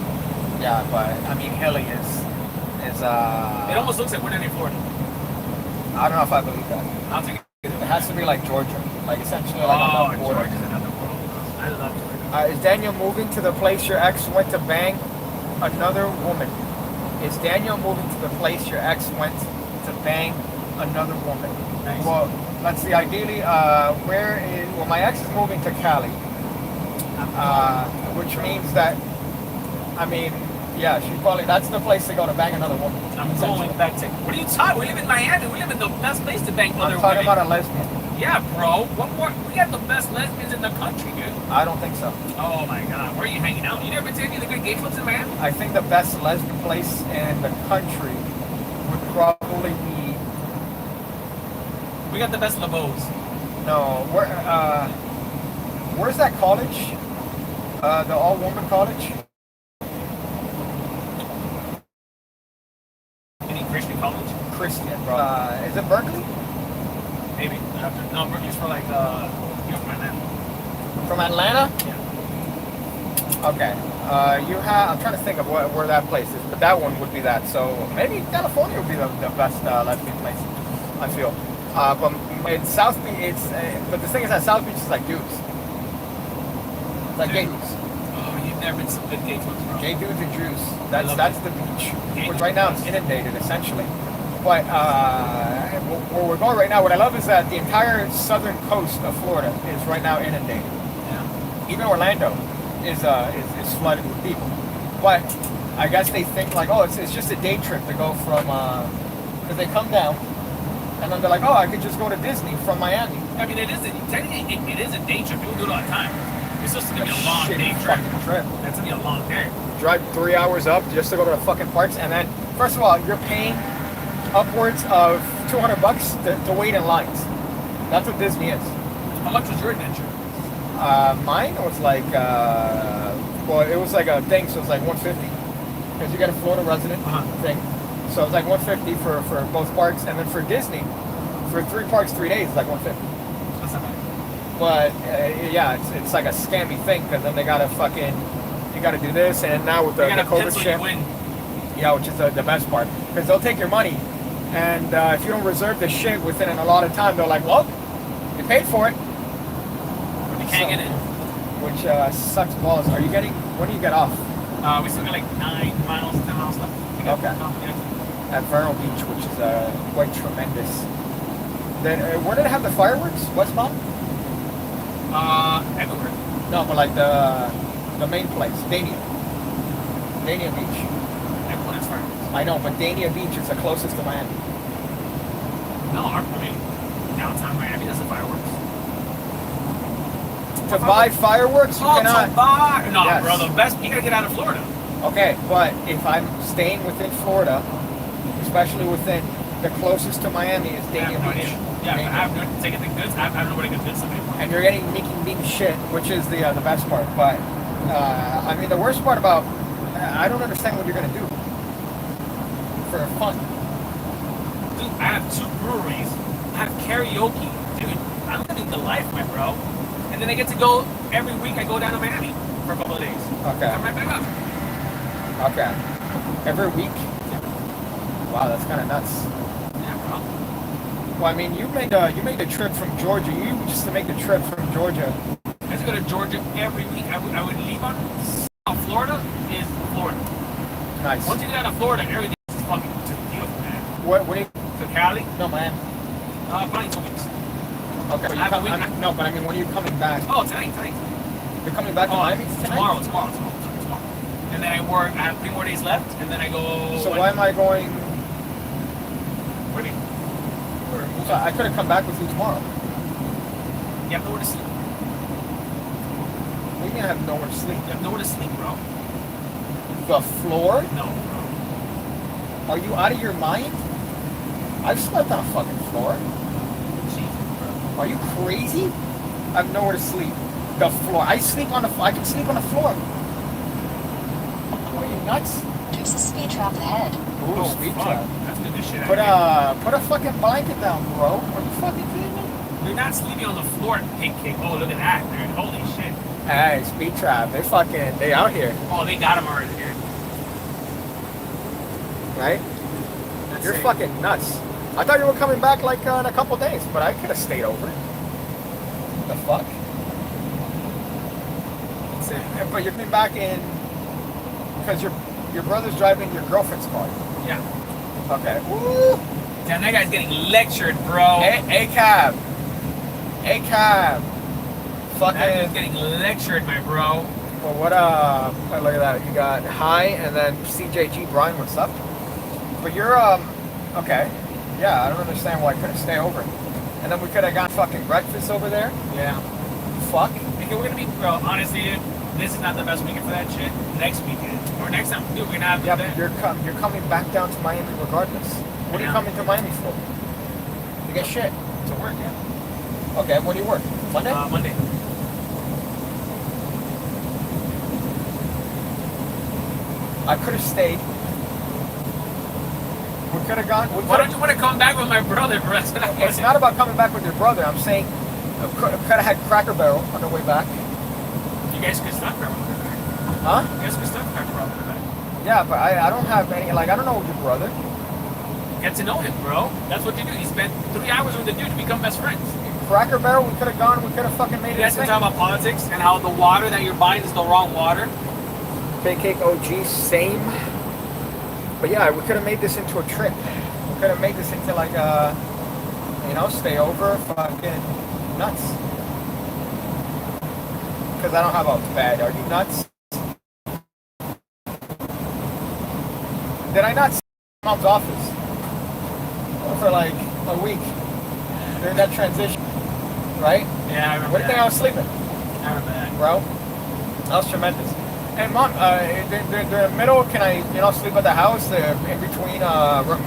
Speaker 1: Yeah, but I mean, hilly is.
Speaker 2: It almost looks like we're not in Florida.
Speaker 1: I don't know if I believe that.
Speaker 2: I'll take it.
Speaker 1: It has to be like Georgia, like essentially like on the border.
Speaker 2: Georgia's another world. I love Georgia.
Speaker 1: Is Daniel moving to the place your ex went to bang another woman? Is Daniel moving to the place your ex went to bang another woman?
Speaker 2: Nice.
Speaker 1: Well, let's see. Ideally, my ex is moving to Cali, which means that, I mean, yeah, that's the place to go to bang another woman.
Speaker 2: I'm going back to. What are you talking? We live in Miami. We live in the best place to bang other women.
Speaker 1: I'm talking about a lesbian.
Speaker 2: Yeah, bro. What more? We got the best lesbians in the country, dude.
Speaker 1: I don't think so.
Speaker 2: Oh my god, where are you hanging out? You never been to any of the good gay clubs in Miami?
Speaker 1: I think the best lesbian place in the country would probably be.
Speaker 2: We got the best woes.
Speaker 1: No, where's that college? The all-woman college.
Speaker 2: Any Christian college?
Speaker 1: Christian, bro. Is it Berkeley?
Speaker 2: Maybe. No, Berkeley's for like you're from Atlanta.
Speaker 1: From Atlanta?
Speaker 2: Yeah.
Speaker 1: Okay. I'm trying to think of where that place is, but that one would be that. So maybe California would be the best lesbian place, I feel. But in South Beach, but the thing is that South Beach is like dudes. It's like gay dudes.
Speaker 2: Oh, you've never been to some good gay clubs, bro.
Speaker 1: Gay dudes and Jews. That's the beach. Which right now it's inundated essentially. But where we're going right now, what I love is that the entire southern coast of Florida is right now inundated.
Speaker 2: Yeah.
Speaker 1: Even Orlando is flooded with people. But I guess they think like, oh, it's just a day trip to go from, because they come down, and then they're like, oh, I could just go to Disney from Miami.
Speaker 2: I mean, technically it is a day trip. People do it all the time. It's just going to be a long day trip. That's going to be a long day.
Speaker 1: Drive 3 hours up just to go to the fucking parks, and then, first of all, you're paying upwards of $200 to wait in lines. That's what Disney is.
Speaker 2: How much was your adventure?
Speaker 1: Mine was like, it was like a thing, so it was like $150. Because you get a Florida resident thing. So it was like $150 for both parks, and then for Disney, for 3 parks, 3 days, it's like $150.
Speaker 2: That's not bad.
Speaker 1: But yeah, it's like a scammy thing, because then they gotta you gotta do this, and now with the COVID shit. Yeah, which is the best part, because they'll take your money, and if you don't reserve the shit within a lot of time, they're like, well, you paid for it.
Speaker 2: You can't get in.
Speaker 1: Which sucks balls. When do you get off?
Speaker 2: We still got like 9 miles, 10 miles left.
Speaker 1: Okay. At Vernal Beach, which is quite tremendous. Then where did it have the fireworks? Westbound?
Speaker 2: Everywhere.
Speaker 1: No, but like the main place, Dania Beach.
Speaker 2: Everyone has fireworks.
Speaker 1: I know, but Dania Beach is the closest to Miami.
Speaker 2: No, I mean, downtown Miami doesn't fireworks.
Speaker 1: To buy fireworks, you cannot.
Speaker 2: To buy? No,
Speaker 1: yes.
Speaker 2: bro, the best. You gotta get out of Florida.
Speaker 1: Okay, but if I'm staying within Florida, especially within the closest to Miami is Dania Beach.
Speaker 2: Yeah, I have no taking the goods. I don't know where to get goods anymore.
Speaker 1: And you're getting Mickey shit, which is the best part. But I mean, the worst part about I don't understand what you're gonna do for fun.
Speaker 2: Dude, I have 2 breweries. I have karaoke, dude. I'm living the life, my bro. And then I get to go every week. I go down to Miami for a couple of days.
Speaker 1: Okay.
Speaker 2: Come right back up.
Speaker 1: Okay. Every week? Wow, that's kind of nuts.
Speaker 2: Yeah, bro.
Speaker 1: Well, I mean, you made the trip from Georgia. You used to make the trip from Georgia.
Speaker 2: I used to go to Georgia every week. I would leave on Florida is Florida.
Speaker 1: Nice.
Speaker 2: Once you get out of Florida, everything is fucking just beautiful, man.
Speaker 1: What do you...
Speaker 2: To Cali?
Speaker 1: No, Miami.
Speaker 2: Probably 2 weeks.
Speaker 1: Okay. So no, but I mean, when are you coming back?
Speaker 2: Oh, tonight.
Speaker 1: You're coming back to Miami
Speaker 2: tomorrow. And then I have 3 more days left, and then I go...
Speaker 1: So why am I going...
Speaker 2: What do you mean?
Speaker 1: So I could have come back with you tomorrow.
Speaker 2: You have nowhere to sleep.
Speaker 1: What do you mean I have nowhere to sleep?
Speaker 2: You have nowhere to sleep, bro.
Speaker 1: The floor?
Speaker 2: No, bro.
Speaker 1: Are you out of your mind? I've slept on a fucking floor.
Speaker 2: Jesus, bro.
Speaker 1: Are you crazy? I have nowhere to sleep. The floor. I can sleep on the floor. Are you nuts?
Speaker 3: There's a speed trap ahead.
Speaker 1: Ooh,
Speaker 2: Oh,
Speaker 1: speed
Speaker 2: fuck.
Speaker 1: trap.
Speaker 2: That's the good shit.
Speaker 1: Put a fucking blanket down, bro. Are you fucking kidding me?
Speaker 2: You're not sleeping on the floor, Pigcake. Oh, look at that, dude. Holy shit.
Speaker 1: Hey, speed trap. They out here,
Speaker 2: Oh, they got him already, dude.
Speaker 1: right?
Speaker 2: That's
Speaker 1: You're
Speaker 2: it.
Speaker 1: fucking nuts. I thought you were coming back like in a couple days, but I could have stayed over. The fuck?
Speaker 2: That's it.
Speaker 1: But you're coming back in because your brother's driving your girlfriend's car.
Speaker 2: Yeah.
Speaker 1: Okay. Woo!
Speaker 2: Damn, that guy's getting lectured, bro.
Speaker 1: A-cab. Fucking.
Speaker 2: That dude's getting lectured, my bro.
Speaker 1: Well, what, look at that. You got Hi and then CJG Brian, what's up? But you're, okay. Yeah, I don't understand why I couldn't stay over. And then we could have got fucking breakfast over there.
Speaker 2: Yeah.
Speaker 1: Fuck.
Speaker 2: Okay, we're gonna be, bro, honestly, dude, this is not the best weekend for that shit. Next weekend. Or next time, dude, we're gonna have
Speaker 1: Yeah,
Speaker 2: that.
Speaker 1: but you're coming back down to Miami regardless. What are you
Speaker 2: Yeah.
Speaker 1: coming to Miami for? To get shit.
Speaker 2: To work, yeah.
Speaker 1: Okay, when do you work? Monday?
Speaker 2: Monday.
Speaker 1: I could have stayed. We could have gone.
Speaker 2: Why don't you want to come back with my brother, bro?
Speaker 1: It's not about coming back with your brother. I'm saying could have had Cracker Barrel on the way back.
Speaker 2: You guys could stop Cracker Barrel.
Speaker 1: Huh?
Speaker 2: You guys could stop Cracker Barrel.
Speaker 1: Yeah, but I don't have any, like, I don't know your brother.
Speaker 2: Get to know him, bro. That's what you do. You spend 3 hours with the dude to become best friends.
Speaker 1: Cracker Barrel, we could have gone, we could have fucking made
Speaker 2: You
Speaker 1: it.
Speaker 2: guys can talk about politics and how the water that you're buying is the wrong water.
Speaker 1: Pigcake OG, same. But yeah, we could have made this into a trip. We could have made this into like a, stay over, fucking nuts. Because I don't have a bed. Are you nuts? Did I not see mom's office for like a week during that transition? Right?
Speaker 2: Yeah, I remember
Speaker 1: What do you think I was sleeping?
Speaker 2: I remember that.
Speaker 1: Bro, that was tremendous. Hey, Mom, during the middle, can I, sleep at the house in between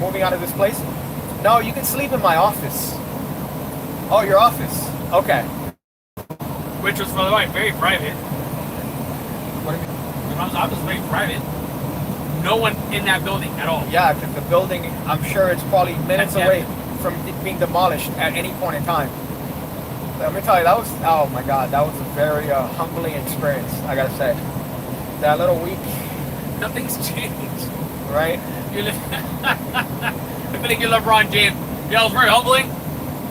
Speaker 1: moving out of this place? No, you can sleep in my office. Oh, your office. Okay.
Speaker 2: Which was, by the way, very private.
Speaker 1: What do you mean?
Speaker 2: Your mom's office was very private. No one in that building at all.
Speaker 1: Yeah, because the building, I'm sure it's probably minutes away from being demolished at any point in time. Let me tell you, that was, oh my God, that was a very humbling experience, I gotta say. That little week.
Speaker 2: Nothing's changed.
Speaker 1: Right?
Speaker 2: I feel like you're LeBron James. Yeah, it was very humbling. It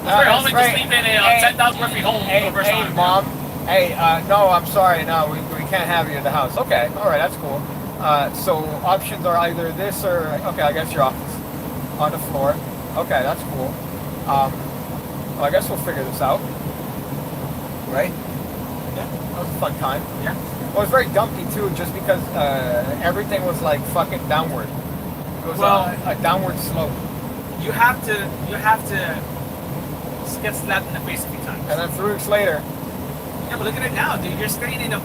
Speaker 2: was very humbling to sleep in a 10,000 square feet home for the first time.
Speaker 1: Mom. Hey, no, I'm sorry. No, we can't have you in the house. Okay, all right, that's cool. So options are either this or, okay, I guess your office on the floor. Okay, that's cool. Well, I guess we'll figure this out. Right? Yeah, that was a fun time.
Speaker 2: Yeah.
Speaker 1: Well, it was very dumpy too, just because everything was like fucking downward. It was a downward slope.
Speaker 2: You have to get slapped in the face a few times.
Speaker 1: And then 3 weeks later.
Speaker 2: Yeah, but look at it now, dude. You're staying in the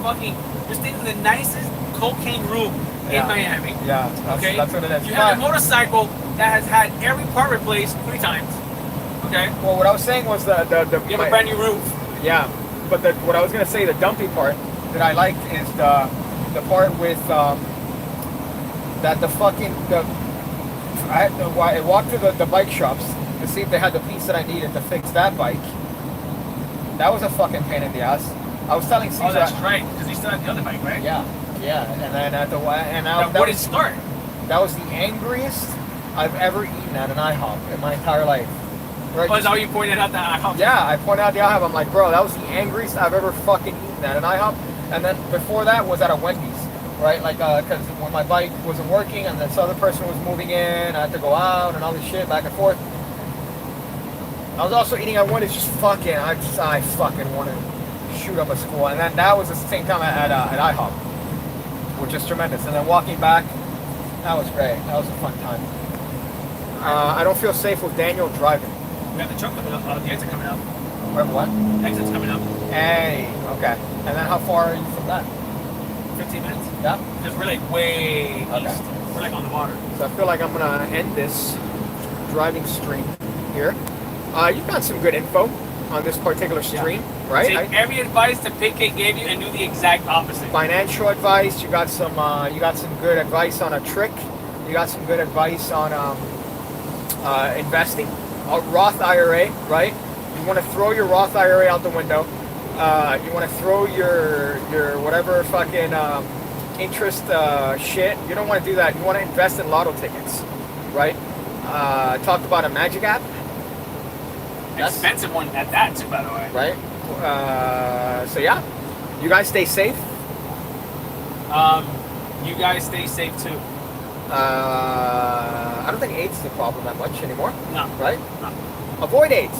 Speaker 2: nicest cocaine room in Miami.
Speaker 1: Yeah, that's what it is.
Speaker 2: You have a motorcycle that has had every part replaced 3 times. Okay.
Speaker 1: Well, what I was saying was the
Speaker 2: you have a brand new roof.
Speaker 1: Yeah, but what I was gonna say, the dumpy part that I liked is the part with I walked to the bike shops to see if they had the piece that I needed to fix that bike. That was a fucking pain in the ass. I was telling Caesar.
Speaker 2: Oh, that's right, because you still have the other bike, right?
Speaker 1: Yeah, and then at the
Speaker 2: where did it start?
Speaker 1: That was the angriest I've ever eaten at an IHOP in my entire life. Right?
Speaker 2: Oh, is that how you pointed out that IHOP?
Speaker 1: Yeah, I pointed out the IHOP. I'm like, bro, that was the angriest I've ever fucking eaten at an IHOP. And then before that was at a Wendy's, right? Like, because when my bike wasn't working and this other person was moving in, I had to go out and all this shit back and forth. I was also eating at Wendy's, just fucking, I fucking wanted to shoot up a school. And then that was the same time at IHOP, which is tremendous. And then walking back, that was great. That was a fun time. I don't feel safe with Daniel driving.
Speaker 2: We have the truck coming up. The eggs are coming out.
Speaker 1: Wait, what?
Speaker 2: Exit's coming up.
Speaker 1: Hey, okay. And then how far are you from that?
Speaker 2: 15 minutes.
Speaker 1: Yeah.
Speaker 2: Because we're like way
Speaker 1: Okay.
Speaker 2: east. We're like on the water.
Speaker 1: So I feel like I'm gonna end this driving stream here. You've got some good info on this particular stream, right?
Speaker 2: Take every advice that Pigcake gave you and do the exact opposite.
Speaker 1: Financial advice. You got some good advice on a trick. You got some good advice on investing. A Roth IRA, right? You want to throw your Roth IRA out the window. You want to throw your whatever fucking interest shit. You don't want to do that. You want to invest in lotto tickets, right? Talked about a magic app.
Speaker 2: Expensive one at that too, by the way.
Speaker 1: Right. So yeah, you guys stay safe.
Speaker 2: You guys stay safe too.
Speaker 1: I don't think AIDS is a problem that much anymore.
Speaker 2: No.
Speaker 1: Right?
Speaker 2: No.
Speaker 1: Avoid AIDS.